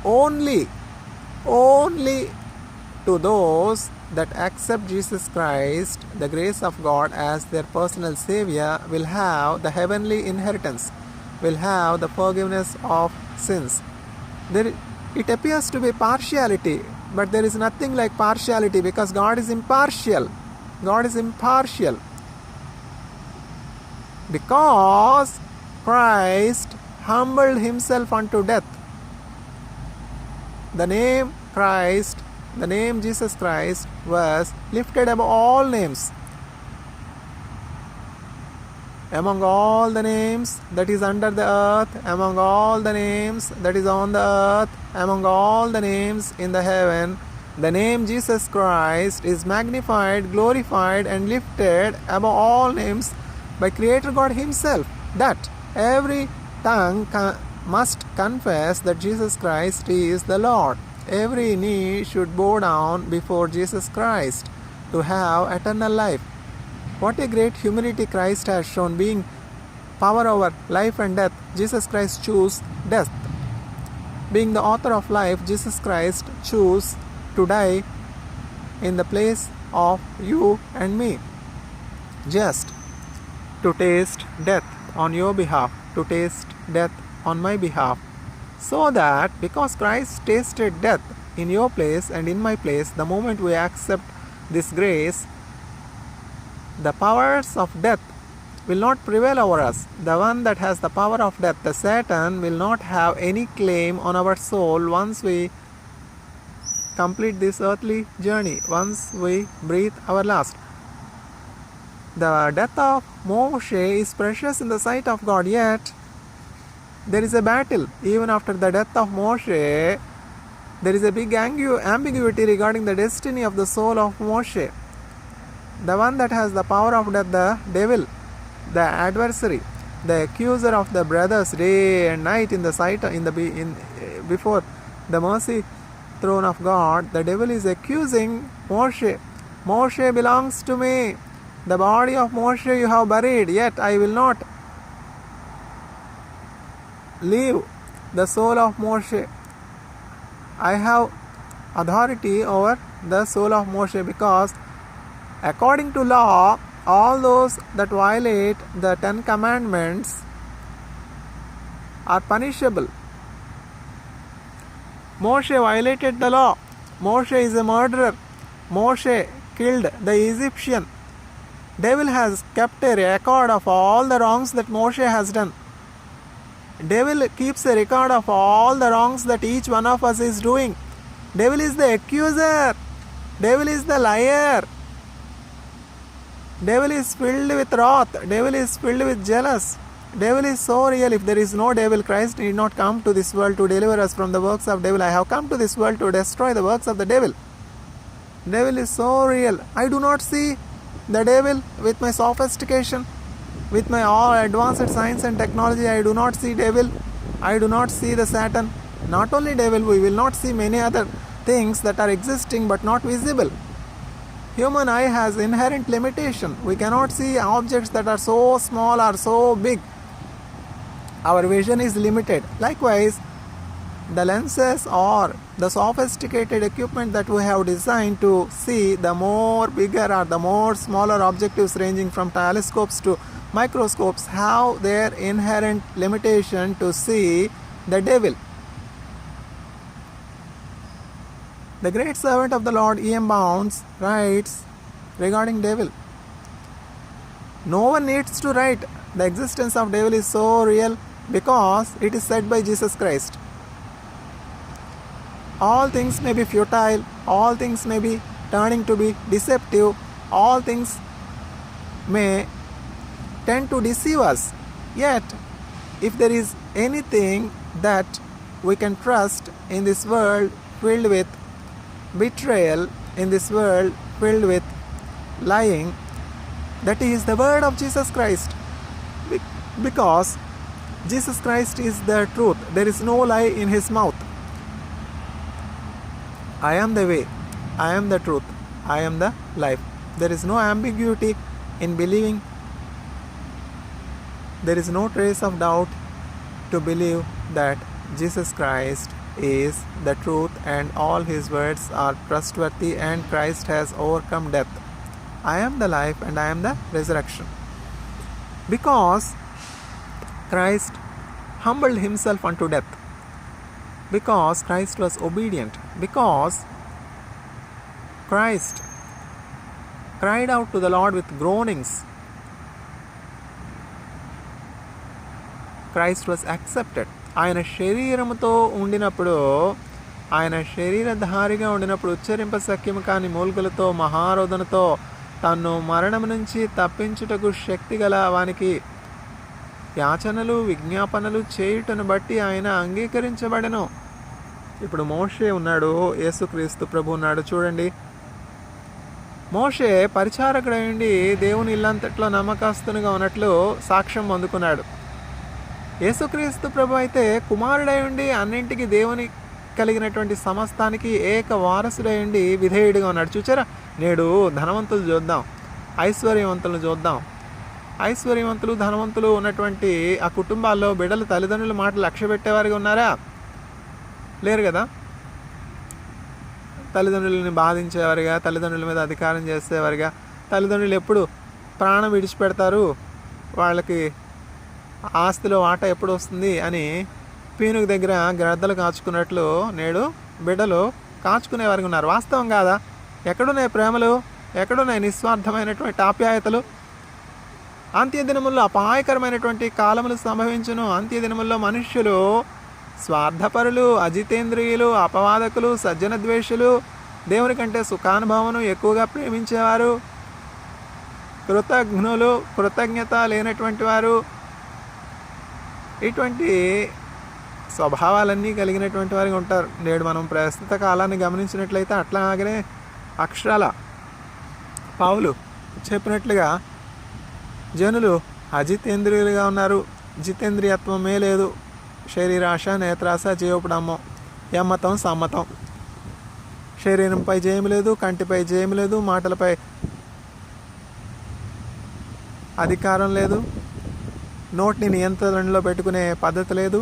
only to those that accept Jesus Christ, the grace of God as their personal Savior, will have the heavenly inheritance, will have the forgiveness of sins. It appears to be partiality, but there is nothing like partiality, because God is impartial. God is impartial. Because Christ humbled Himself unto death. The name Christ, the name Jesus Christ, was lifted above all names. Among all the names that is under the earth, among all the names that is on the earth, among all the names in the heaven, the name Jesus Christ is magnified, glorified, and lifted above all names by Creator God Himself, that every tongue must confess that Jesus Christ is the Lord. Every knee should bow down before Jesus Christ to have eternal life. What a great humility Christ has shown, being power over life and death. Jesus Christ chose death. Being the author of life, Jesus Christ chose to die in the place of you and me, just to taste death on your behalf, to taste death on my behalf, so that because Christ tasted death in your place and in my place, the moment we accept this grace, the powers of death will not prevail over us. The one that has the power of death, the Satan, will not have any claim on our soul once we complete this earthly journey, once we breathe our last. The death of Moshe is precious in the sight of God, yet there is a battle. Even after the death of Moshe, there is a big ambiguity regarding the destiny of the soul of Moshe. The one that has the power of death, the devil, the adversary, the accuser of the brothers day and night in the sight, before the mercy throne of God, the devil is accusing Moshe. Moshe belongs to me. The body of Moshe you have buried, yet I will not leave the soul of Moshe. I have authority over the soul of Moshe, because according to law, all those that violate the 10 commandments are punishable. Moshe violated the law. Moshe is a murderer. Moshe killed the Egyptian. Devil has kept a record of all the wrongs that Moshe has done. Devil keeps a record of all the wrongs that each one of us is doing. Devil is the accuser. Devil is the liar. Devil is filled with wrath. Devil is filled with jealous. Devil is so real. If there is no devil, Christ did not come to this world to deliver us from the works of devil. I have come to this world to destroy the works of the devil. Devil is so real. I do not see the devil with my sophistication, with my all advanced science and technology. I do not see devil. I do not see the Satan. Not only devil, we will not see many other things that are existing but not visible. Human eye has inherent limitation. We cannot see objects that are so small or so big. Our vision is limited. Likewise, the lenses or the sophisticated equipment that we have designed to see the more bigger or the more smaller objectives ranging from telescopes to microscopes have their inherent limitation to see the devil. The great servant of the Lord E.M. Bounds writes regarding devil. No one needs to write. The existence of devil is so real because it is said by Jesus Christ. All things may be futile, all things may be turning to be deceptive, all things may tend to deceive us. Yet, if there is anything that we can trust in this world filled with betrayal, in this world filled with lying, that is the word of Jesus Christ. Because Jesus Christ is the truth. There is no lie in his mouth. I am the way, I am the truth, I am the life. There is no ambiguity in believing. There is no trace of doubt to believe that Jesus Christ is the truth and all his words are trustworthy and Christ has overcome death. I am the life and I am the resurrection. Because Christ humbled himself unto death. Because Christ was obedient. Because Christ cried out to the Lord with groanings. Christ was accepted. ఆయన శరీరముతో ఉండినప్పుడు, ఆయన శరీరధారిగా ఉండినప్పుడు ఉచ్చరింప సఖ్యము కాని మూల్గులతో మహారోదనతో తన్ను మరణము నుంచి తప్పించుటకు శక్తి గల వానికి యాచనలు విజ్ఞాపనలు చేయుటను బట్టి ఆయన అంగీకరించబడెను. ఇప్పుడు మోషే ఉన్నాడు, యేసుక్రీస్తు ప్రభు ఉన్నాడు. చూడండి, మోషే పరిచారకుడైండి దేవుని ఇల్లంతట్లో నమ్మకస్తునిగా ఉన్నట్లు సాక్ష్యం అందుకున్నాడు. యేసుక్రీస్తు ప్రభు అయితే కుమారుడై ఉండి అన్నింటికి దేవుని కలిగినటువంటి సమస్తానికి ఏక వారసుడై ఉండి విధేయుడిగా ఉన్నాడు. చూచారా, నేడు ధనవంతులు చూద్దాం, ఐశ్వర్యవంతులను చూద్దాం. ఐశ్వర్యవంతులు ధనవంతులు ఉన్నటువంటి ఆ కుటుంబాల్లో బిడ్డలు తల్లిదండ్రుల మాట లక్ష్య పెట్టేవారిగా ఉన్నారా? లేరు కదా. తల్లిదండ్రులని బాధించేవారిగా, తల్లిదండ్రుల మీద అధికారం చేసేవారిగా, తల్లిదండ్రులు ఎప్పుడు ప్రాణం విడిచిపెడతారు, వాళ్ళకి ఆస్తిలో వాటా ఎప్పుడు వస్తుంది అని పీనుగు దగ్గర గ్రద్దలు కాచుకున్నట్లు నేడు బిడ్డలు కాచుకునేవారికి ఉన్నారు. వాస్తవం కాదా? ఎక్కడున్నాయి ప్రేమలు? ఎక్కడున్నాయి నిస్వార్థమైనటువంటి ఆప్యాయతలు? అంత్యదినముల్లో అపాయకరమైనటువంటి కాలములు సంభవించును. అంత్యదినముల్లో మనుష్యులు స్వార్థపరులు, అజితేంద్రియులు, అపవాదకులు, సజ్జన ద్వేషులు, దేవుని కంటే సుఖానుభవమును ఎక్కువగా ప్రేమించేవారు, కృతజ్ఞులు, కృతజ్ఞత లేనటువంటి వారు, ఇటువంటి స్వభావాలన్నీ కలిగినటువంటి వారికి ఉంటారు. నేడు మనం ప్రస్తుత కాలాన్ని గమనించినట్లయితే అట్లాగనే అక్షరాల పౌలు చెప్పినట్లుగా జనులు అజితేంద్రియులుగా ఉన్నారు. జితేంద్రియత్వమే లేదు. శరీరాశ, నేత్రాశ, జీవపుడమ్మం, ఎమ్మతం, సమ్మతం. శరీరంపై జయము లేదు, కంటిపై జయము లేదు, మాటలపై అధికారం లేదు, నోటిని నియంత్రణలో పెట్టుకునే పద్ధతి లేదు,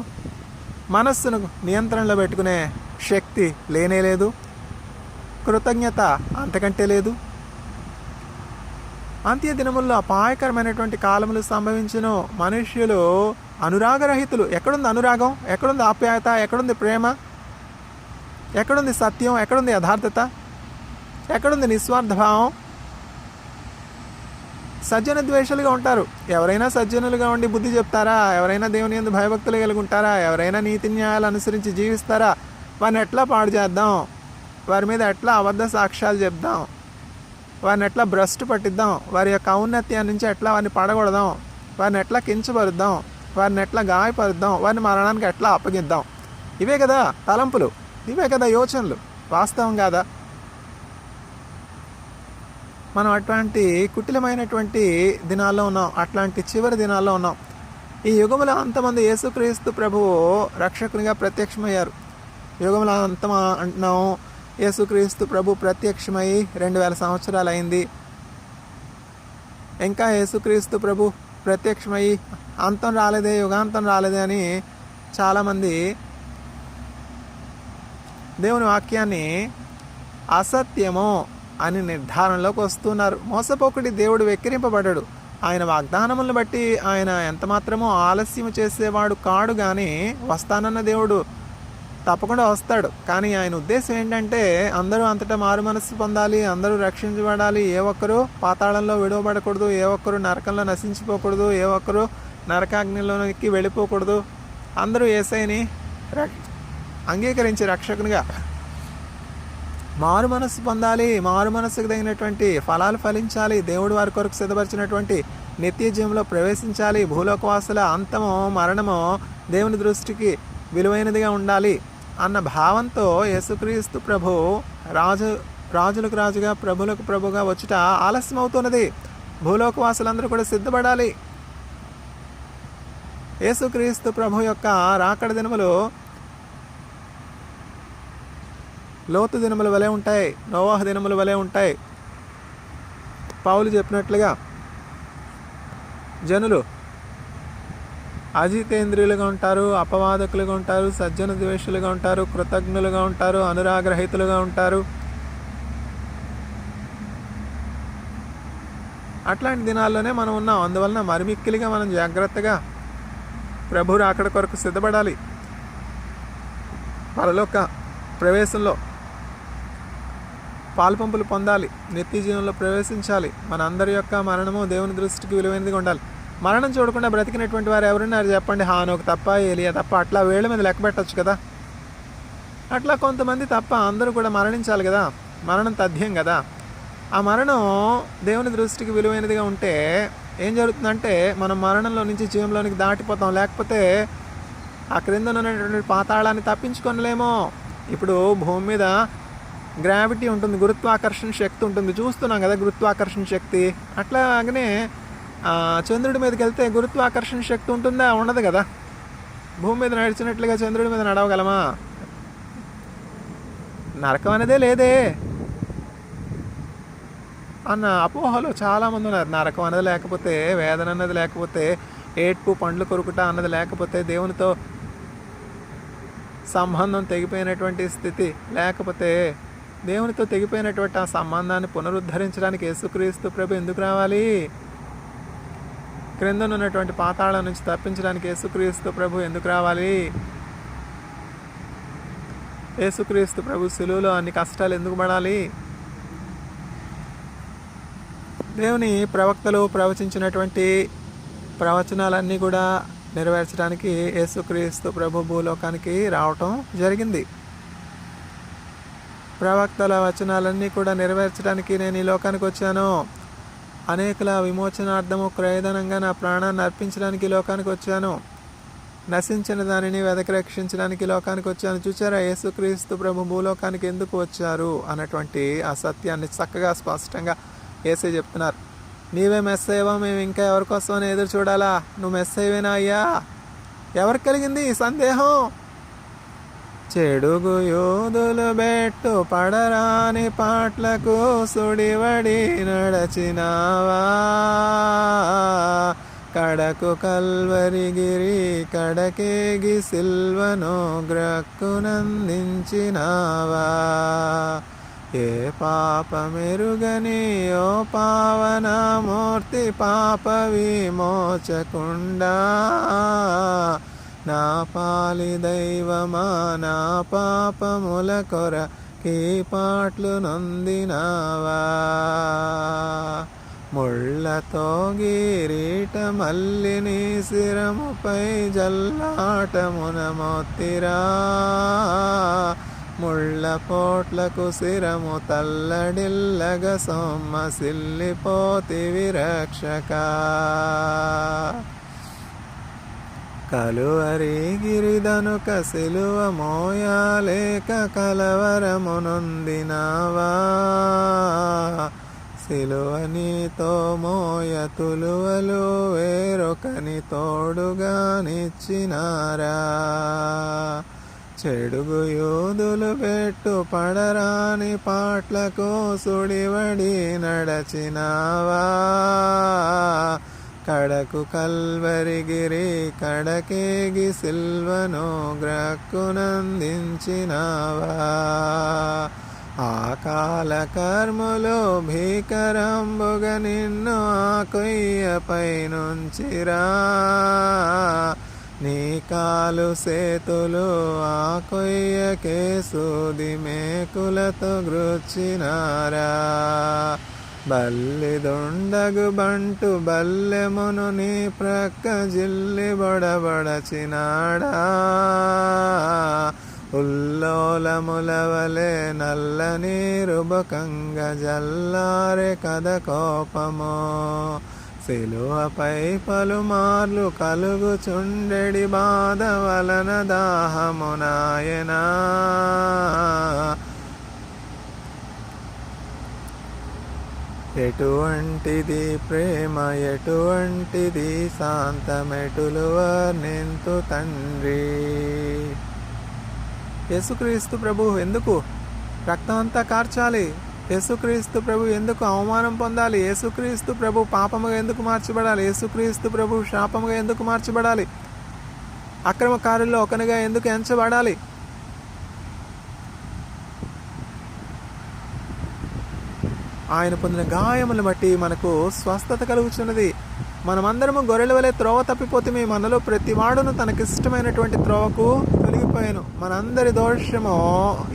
మనస్సును నియంత్రణలో పెట్టుకునే శక్తి లేనే లేదు, కృతజ్ఞత అంతకంటే లేదు. అంత్య దినముల్లో అపాయకరమైనటువంటి కాలములు సంభవించును. మనుష్యులు అనురాగరహితులు. ఎక్కడుంది అనురాగం? ఎక్కడుంది ఆప్యాయత? ఎక్కడుంది ప్రేమ? ఎక్కడుంది సత్యం? ఎక్కడుంది యథార్థత? ఎక్కడుంది నిస్వార్థభావం? సజ్జన ద్వేషులుగా ఉంటారు. ఎవరైనా సజ్జనులుగా ఉండి బుద్ధి చెప్తారా? ఎవరైనా దేవుని యందు భయభక్తులు కలిగి ఉంటారా? ఎవరైనా నీతి న్యాయాలు అనుసరించి జీవిస్తారా? వారిని ఎట్లా పాడు చేద్దాం, వారి మీద ఎట్లా అబద్ధ సాక్ష్యాలు చెప్దాం, వారిని ఎట్లా భ్రష్టు పట్టిద్దాం, వారి యొక్క ఔన్నత్యం నుంచి ఎట్లా వారిని పడగొడదాం, వారిని ఎట్లా కించపరుద్దాం, వారిని ఎట్లా గాయపరుద్దాం, వారిని మరణానికి ఎట్లా అప్పగిద్దాం. ఇవే కదా తలంపులు, ఇవే కదా యోచనలు. వాస్తవం కాదా? మనం అట్లాంటి కుటిలమైనటువంటి దినాల్లో ఉన్నాం. అట్లాంటి చివరి దినాల్లో ఉన్నాం. ఈ యుగములో అంతమంది యేసుక్రీస్తు ప్రభువు రక్షకునిగా ప్రత్యక్షమయ్యారు. యుగముల అంతం అంటున్నాం. యేసుక్రీస్తు ప్రభు ప్రత్యక్షమై 2000 సంవత్సరాలు అయింది. ఇంకా యేసుక్రీస్తు ప్రభు ప్రత్యక్షమై అంతం రాలేదే, యుగాంతం రాలేదే అని చాలామంది దేవుని వాక్యాన్ని అసత్యమో అని నిర్ధారణలోకి వస్తున్నారు. మోసపోకుడి దేవుడు వెక్కిరింపబడ్డాడు. ఆయన వాగ్దానములను బట్టి ఆయన ఎంత మాత్రమో ఆలస్యం చేసేవాడు కాడు, కానీ వస్తానన్న దేవుడు తప్పకుండా వస్తాడు. కానీ ఆయన ఉద్దేశం ఏంటంటే అందరూ అంతటా మారు మనస్సు పొందాలి, అందరూ రక్షించబడాలి, ఏ ఒక్కరూ పాతాళంలో విడవబడకూడదు, ఏ ఒక్కరూ నరకంలో నశించిపోకూడదు, ఏ ఒక్కరూ నరకాగ్నిలోకి వెళ్ళిపోకూడదు. అందరూ యేసయ్యని అంగీకరించి రక్షకునిగా మారు మనస్సు పొందాలి, మారు మనస్సుకు తగినటువంటి ఫలాలు ఫలించాలి, దేవుడు వారి కొరకు సిద్ధపరిచినటువంటి నిత్య జీవంలో ప్రవేశించాలి. భూలోకవాసుల అంతమో మరణమో దేవుని దృష్టికి విలువైనదిగా ఉండాలి అన్న భావంతో యేసుక్రీస్తు ప్రభు రాజులకు రాజుగా ప్రభులకు ప్రభుగా వచ్చుట ఆలస్యం అవుతున్నది. భూలోకవాసులందరూ కూడా సిద్ధపడాలి. యేసుక్రీస్తు ప్రభు యొక్క రాకడ దినములు లోతు దినముల వలె ఉంటాయి, నోవాహు దినముల వలె ఉంటాయి. పౌలు చెప్పినట్లుగా జనులు అజితేంద్రియులుగా ఉంటారు, అపవాదకులుగా ఉంటారు, సజ్జన ద్వేషులుగా ఉంటారు, కృతజ్ఞులుగా ఉంటారు, అనురాగరహితులుగా ఉంటారు. అట్లాంటి దినాల్లోనే మనం ఉన్నాం. అందువలన మరిమిక్కిలిగా మనం జాగ్రత్తగా ప్రభు రాకడ కొరకు సిద్ధపడాలి. పరలోక ప్రవేశంలో పాల్పంపులు పొందాలి, నిత్య జీవనంలో ప్రవేశించాలి. మన అందరి యొక్క మరణము దేవుని దృష్టికి విలువైనదిగా ఉండాలి. మరణం చూడకుండా బ్రతికినటువంటి వారు ఎవరున్నారు చెప్పండి? హానోకు తప్ప, ఏలియా తప్ప. అట్లా వేళ్ళ మీద లెక్క పెట్టచ్చు కదా. అట్లా కొంతమంది తప్ప అందరూ కూడా మరణించాలి కదా. మరణం తథ్యం కదా. ఆ మరణం దేవుని దృష్టికి విలువైనదిగా ఉంటే ఏం జరుగుతుందంటే మనం మరణంలో నుంచి జీవంలోనికి దాటిపోతాం. లేకపోతే ఆ క్రింద ఉన్నటువంటి పాతాళాన్ని తప్పించుకొనలేమో. ఇప్పుడు భూమి మీద గ్రావిటీ ఉంటుంది, గురుత్వాకర్షణ శక్తి ఉంటుంది, చూస్తున్నాం కదా గురుత్వాకర్షణ శక్తి. అట్లాగనే చంద్రుడి మీదకి వెళ్తే గురుత్వాకర్షణ శక్తి ఉంటుందా? ఉండదు కదా. భూమి మీద నడిచినట్లుగా చంద్రుడి మీద నడవగలమా? నరకం అనేదే లేదే అన్న అపోహలో చాలామంది ఉన్నారు. నరకం అనేది లేకపోతే, వేదన అన్నది లేకపోతే, ఏడ్పు పండ్లు కొరుకుట అన్నది లేకపోతే, దేవునితో సంబంధం తెగిపోయినటువంటి స్థితి లేకపోతే, దేవునితో తెగిపోయినటువంటి ఆ సంబంధాన్ని పునరుద్ధరించడానికి యేసుక్రీస్తు ప్రభు ఎందుకు రావాలి? క్రింద ఉన్నటువంటి పాతాళం నుంచి తప్పించడానికి యేసుక్రీస్తు ప్రభు ఎందుకు రావాలి? యేసుక్రీస్తు ప్రభు శిలువలో అన్ని కష్టాలు ఎందుకు పడాలి? దేవుని ప్రవక్తలు ప్రవచించినటువంటి ప్రవచనాలన్నీ కూడా నెరవేర్చడానికి యేసుక్రీస్తు ప్రభు భూలోకానికి రావటం జరిగింది. ప్రవక్తల వచనాలన్నీ కూడా నెరవేర్చడానికి నేను ఈ లోకానికి వచ్చాను. అనేకుల విమోచనార్థము క్రయధనంగా నా ప్రాణాన్ని అర్పించడానికి ఈ లోకానికి వచ్చాను. నశించిన దానిని వెదకి రక్షించడానికి లోకానికి వచ్చాను. చూచారా యేసుక్రీస్తు ప్రభు భూలోకానికి ఎందుకు వచ్చారు అన్నటువంటి ఆ సత్యాన్ని చక్కగా స్పష్టంగా యేసే చెప్తున్నారు. నీవే మెస్సయ్యవా, మేము ఇంకా ఎవరి కోసమని ఎదురు చూడాలా? నువ్వు మెస్సయ్యవేనా అయ్యా? ఎవరికి కలిగింది ఈ సందేహం? చెడుగు యోధులు బెట్టు పడరాని పాట్లకు సుడివడి నడచినావా, కడకు కల్వరిగిరి కడకేగి సిల్వను గ్రక్కునందించినావా, ఏ పాపమెరుగని ఓ పావనమూర్తి పాప విమోచకుండా, నా పాలి దైవమా నా పాపముల కొరకి పాట్లు నొందినావా, ముళ్ళతో గిరీట మల్లిని శిరముపై జల్లాటమున మోతిరా, ముళ్ళ పోట్లకు శిరము తల్లడిల్లగ సొమ్మసిల్లిపోతివి రక్షక, కలువరి గిరిదనుక సిలువ మోయాలేక కలవరమునొందినావా, సిలువ నీతో మోయ తులువలు వేరొకని తోడుగా నిచ్చినారా, చెడుగు యోధులు పెట్టు పడరాని పాట్లకు సుడివడి నడచినావా. కడకు కల్వరిగిరి కడకేగి సిల్వను గ్రక్కునందించినావా. ఆ కాల కర్ములు భీకరంబుగ నిన్ను ఆ కొయ్యపై నుంచిరా. నీ కాలు సేతులు ఆ కొయ్యకే సూది మేకులతో గృచ్చినారా. బల్లిదుండగు బంటు బల్లెమును నీ ప్రక్క జిల్లి బొడబొడచినాడా. ఉల్లోలములవలే నల్ల నీరు బొకంగ జల్లారె కథ కోపము. సిలువపై పలుమార్లు కలుగుచుండెడి బాధ వలన దాహమునాయనా. ఎటువంటిది ప్రేమ ఎటువంటిది శాంతమెటులు వర్ణింతు తండ్రి. యేసుక్రీస్తు ప్రభు ఎందుకు రక్తమంతా కార్చాలి? యేసుక్రీస్తు ప్రభు ఎందుకు అవమానం పొందాలి? యేసుక్రీస్తు ప్రభు పాపముగా ఎందుకు మార్చబడాలి? యేసుక్రీస్తు ప్రభు శాపముగా ఎందుకు మార్చబడాలి? అక్రమకారుల్లో ఒకనిగా ఎందుకు ఎంచబడాలి? ఆయన పొందిన గాయములను బట్టి మనకు స్వస్థత కలుగుచున్నది. మనమందరము గొర్రెల వలె త్రోవ తప్పిపోతే మనలో ప్రతివాడును తనకిష్టమైనటువంటి త్రోవకు తొలగిపోయాను. మనందరి దోషము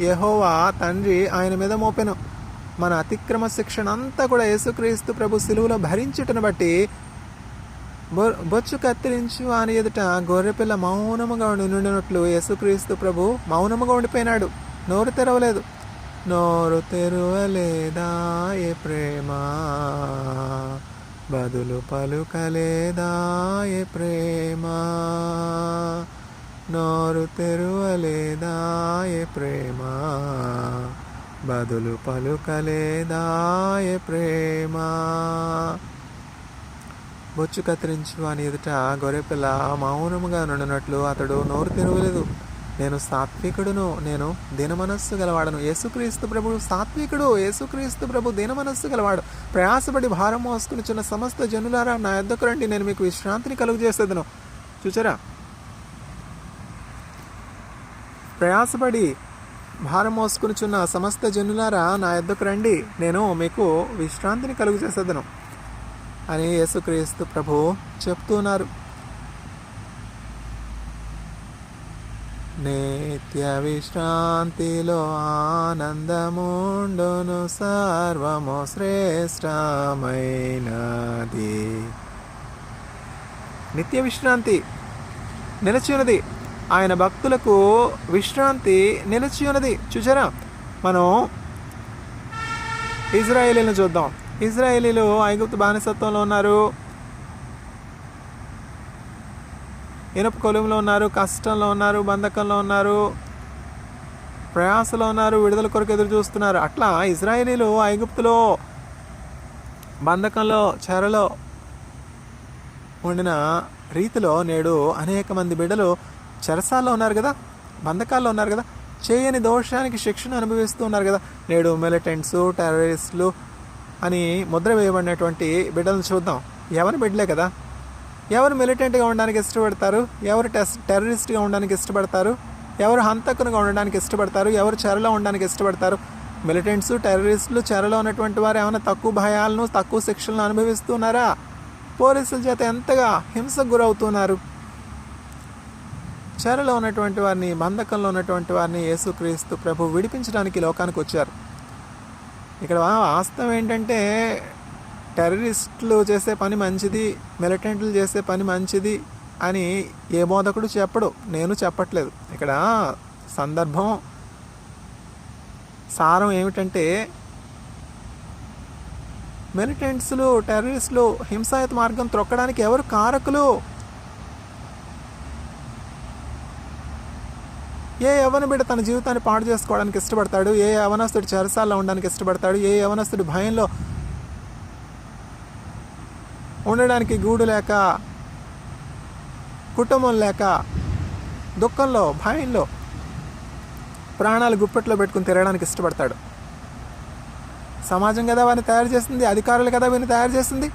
యెహోవా తండ్రి ఆయన మీద మోపెను. మన అతిక్రమ శిక్షణ అంతా కూడా యేసుక్రీస్తు ప్రభు సిలువలో భరించుటను బట్టి బొచ్చు కత్తిరించు అని ఎదుట గొర్రెపిల్ల మౌనముగా ఉండినట్లు యేసుక్రీస్తు ప్రభు మౌనముగా ఉండిపోయినాడు. నోరు తెరవలేదు. నోరు తెరవలేదా ఏ ప్రేమ, బదులు పలుకలేదా ఏ ప్రేమ. నోరు తెరవలేదా ఏ ప్రేమ, బదులు పలుకలేదా ఏ ప్రేమ. బొచ్చు కత్తిరించు అని ఎదుట గొర్రెపిల్ల మౌనముగా నుండినట్లు అతడు నోరు తెరవలేదు. నేను సాత్వికుడును, నేను దీనమనస్సు గలవాడను. యేసుక్రీస్తు ప్రభు సాత్వికుడు, యేసుక్రీస్తు ప్రభు దీనమనస్సు గలవాడు. ప్రయాసపడి భారం మోసుకునిచున్న సమస్త జనులారా నా యొద్దకు రండి, నేను మీకు విశ్రాంతిని కలుగజేసేదను. చూచారా, ప్రయాసపడి భారం మోసుకునిచున్న సమస్త జనులారా నా యొద్దకు రండి, నేను మీకు విశ్రాంతిని కలుగజేసేదను అని యేసుక్రీస్తు ప్రభు చెప్తున్నారు. నిత్య విశ్రాంతిలో ఆనందముండును, సర్వము శ్రేష్టమైనది. నిత్య విశ్రాంతి నిలిచి ఉన్నది. ఆయన భక్తులకు విశ్రాంతి నిలిచి ఉన్నది. చూసారా, మనం ఇజ్రాయేలీలను చూద్దాం. ఇజ్రాయేలీలు ఐగుప్తు బానిసత్వంలో ఉన్నారు, ఇనుప కొలుములో ఉన్నారు, కష్టంలో ఉన్నారు, బంధకంలో ఉన్నారు, ప్రయాసలో ఉన్నారు, విడుదల కొరకు ఎదురు చూస్తున్నారు. అట్లా ఇజ్రాయేలీలు ఐగుప్తులో బంధకంలో చెరలో ఉండిన రీతిలో నేడు అనేక మంది బిడ్డలు చెరసాల్లో ఉన్నారు కదా, బంధకాల్లో ఉన్నారు కదా, చేయని దోషానికి శిక్షణ అనుభవిస్తూ ఉన్నారు కదా. నేడు మిలిటెంట్స్, టెర్రరిస్టులు అని ముద్ర వేయబడినటువంటి బిడ్డలను చూద్దాం. ఎవరి బిడ్డలే కదా. ఎవరు మిలిటెంట్గా ఉండడానికి ఇష్టపడతారు? ఎవరు టెర్రరిస్ట్గా ఉండడానికి ఇష్టపడతారు? ఎవరు హంతకునిగా ఉండడానికి ఇష్టపడతారు? ఎవరు చెరలో ఉండడానికి ఇష్టపడతారు? మిలిటెంట్స్, టెర్రరిస్టులు, చెరలో ఉన్నటువంటి వారు ఏమైనా తక్కువ భయాలను, తక్కువ శిక్షలను అనుభవిస్తున్నారా? పోలీసుల చేత ఎంతగా హింసకు గురవుతున్నారు. చెరలో ఉన్నటువంటి వారిని, బంధకంలో ఉన్నటువంటి వారిని యేసుక్రీస్తు ప్రభు విడిపించడానికి లోకానికి వచ్చారు. ఇక్కడ వాస్తవం ఏంటంటే, టెర్రరిస్టులు చేసే పని మంచిది, మిలిటెంట్లు చేసే పని మంచిది అని ఏ బోధకుడు చెప్పడు, నేను చెప్పట్లేదు. ఇక్కడ సందర్భం సారం ఏమిటంటే, మిలిటెంట్స్లు, టెర్రరిస్టులు హింసాయుత మార్గం త్రొక్కడానికి ఎవరు కారకులు? ఏ యవన బిడ్డ తన జీవితాన్ని పాడు చేసుకోవడానికి ఇష్టపడతాడు? ఏ యవనస్తుడు చెరసాల్లో ఉండడానికి ఇష్టపడతాడు? ఏ యవనస్తుడు భయంలో ఉండడానికి గూడు లేక, కుటుంబం లేక, దుఃఖంలో, భయంలో ప్రాణాలు గుప్పెట్లో పెట్టుకుని తిరగడానికి ఇష్టపడతాడు. సమాజం కదా వారిని తయారు చేస్తుంది, అధికారులు కదా వీరిని తయారు చేస్తుంది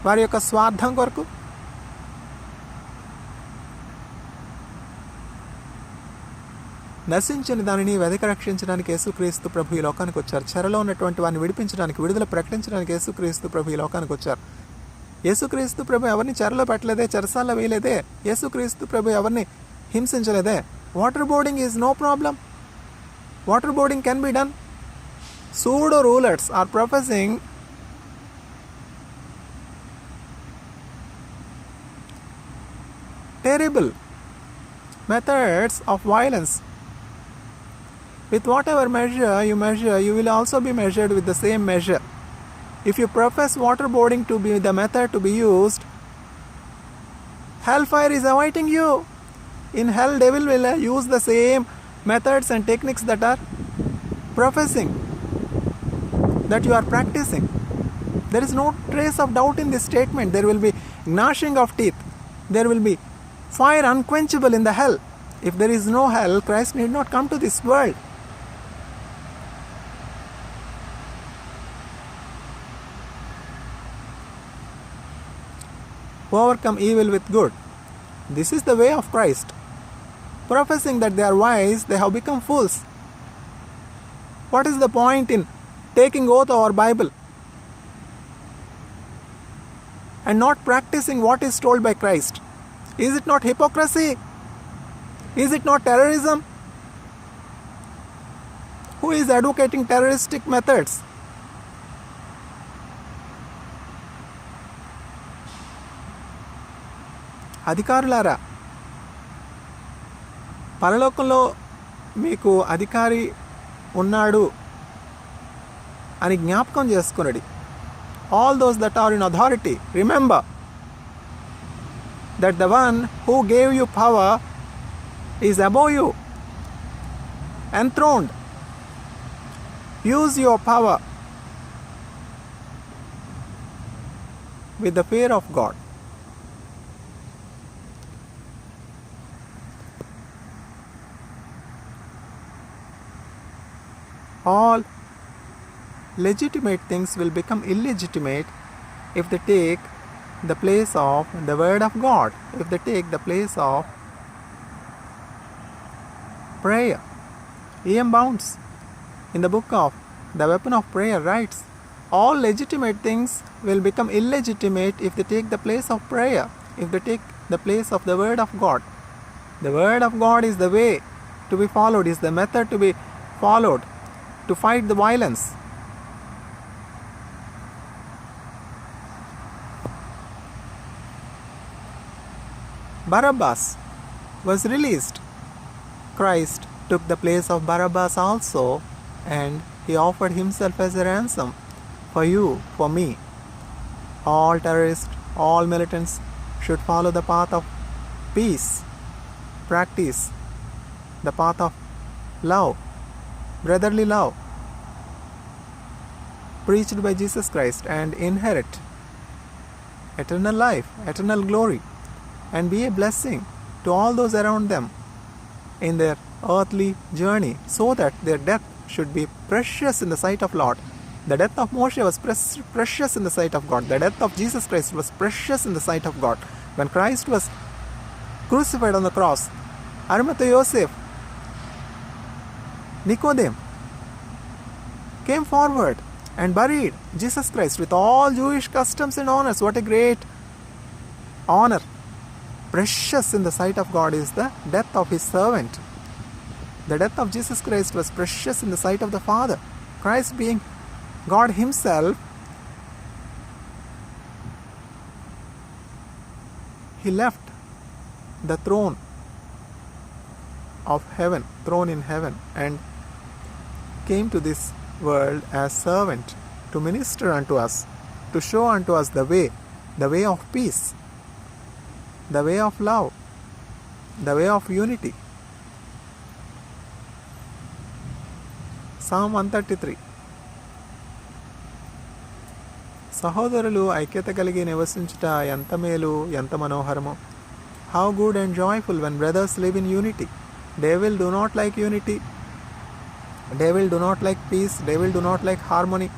వారి యొక్క స్వార్థం కొరకు. నశించిన దానిని వెదక రక్షించడానికి యేసుక్రీస్తు ప్రభు ఈ లోకానికి వచ్చారు. చెరలో ఉన్నటువంటి వారిని విడిపించడానికి, విడుదల ప్రకటించడానికి యేసుక్రీస్తు ప్రభు ఈ లోకానికి వచ్చారు. యేసుక్రీస్తు ప్రభు ఎవరిని చెరలో పెట్టలేదే, చెరసాల్లో వేయలేదే. యేసుక్రీస్తు ప్రభు ఎవరిని హింసించలేదే. Waterboarding is no problem. Waterboarding can be done. Pseudo rulers are professing terrible methods of violence. With whatever measure, you will also be measured with the same measure. If you profess waterboarding to be the method to be used, hellfire is awaiting you. In hell, devil will use the same methods and techniques that are professing, that you are practicing. There is no trace of doubt in this statement. There will be gnashing of teeth. There will be fire unquenchable in the hell. If there is no hell, Christ need not come to this world. Overcome evil with good. This is the way of Christ. Professing that they are wise, they have become fools. What is the point in taking oath over Bible and not practicing what is told by Christ? Is it not hypocrisy? Is it not terrorism? Who is advocating terroristic methods? అధికారులారా, పరలోకంలో మీకు అధికారి ఉన్నాడు అని జ్ఞాపకం చేసుకున్నది. All those that are in authority, remember that the one who gave you power is above you, enthroned. Use your power with the fear of God. All legitimate things will become illegitimate if they take the place of the word of God, if they take the place of prayer. E.M. Bounds in the book of The Weapon of Prayer writes, all legitimate things will become illegitimate if they take the place of prayer, if they take the place of the word of God. The word of God is the way to be followed, is the method to be followed to fight the violence. Barabbas was released. Christ took the place of Barabbas also, and he offered himself as a ransom for you, for me. All terrorists, all militants should follow the path of peace, practice the path of love, brotherly love preached by Jesus Christ, and inherit eternal life, eternal glory, and be a blessing to all those around them in their earthly journey, so that their death should be precious in the sight of Lord. The death of Moshe was precious in the sight of God. The death of Jesus Christ was precious in the sight of God. When Christ was crucified on the cross, Arimathea Yosef, Nicodemus came forward and buried Jesus Christ with all Jewish customs and honors. What a great honor. Precious in the sight of God is the death of his servant. The death of Jesus Christ was precious in the sight of the Father. Christ being God himself, he left the throne of heaven, throne in heaven, and came to this world as servant to minister unto us, to show unto us the way of peace, the way of love, the way of unity. Psalm 133. సహోదరులు ఐక్యత కలిగి నివసించుట ఎంత మేలు, ఎంత మనోహరము. How good and joyful when brothers live in unity. They will do not like unity. They will do not like peace. They will do not like harmony.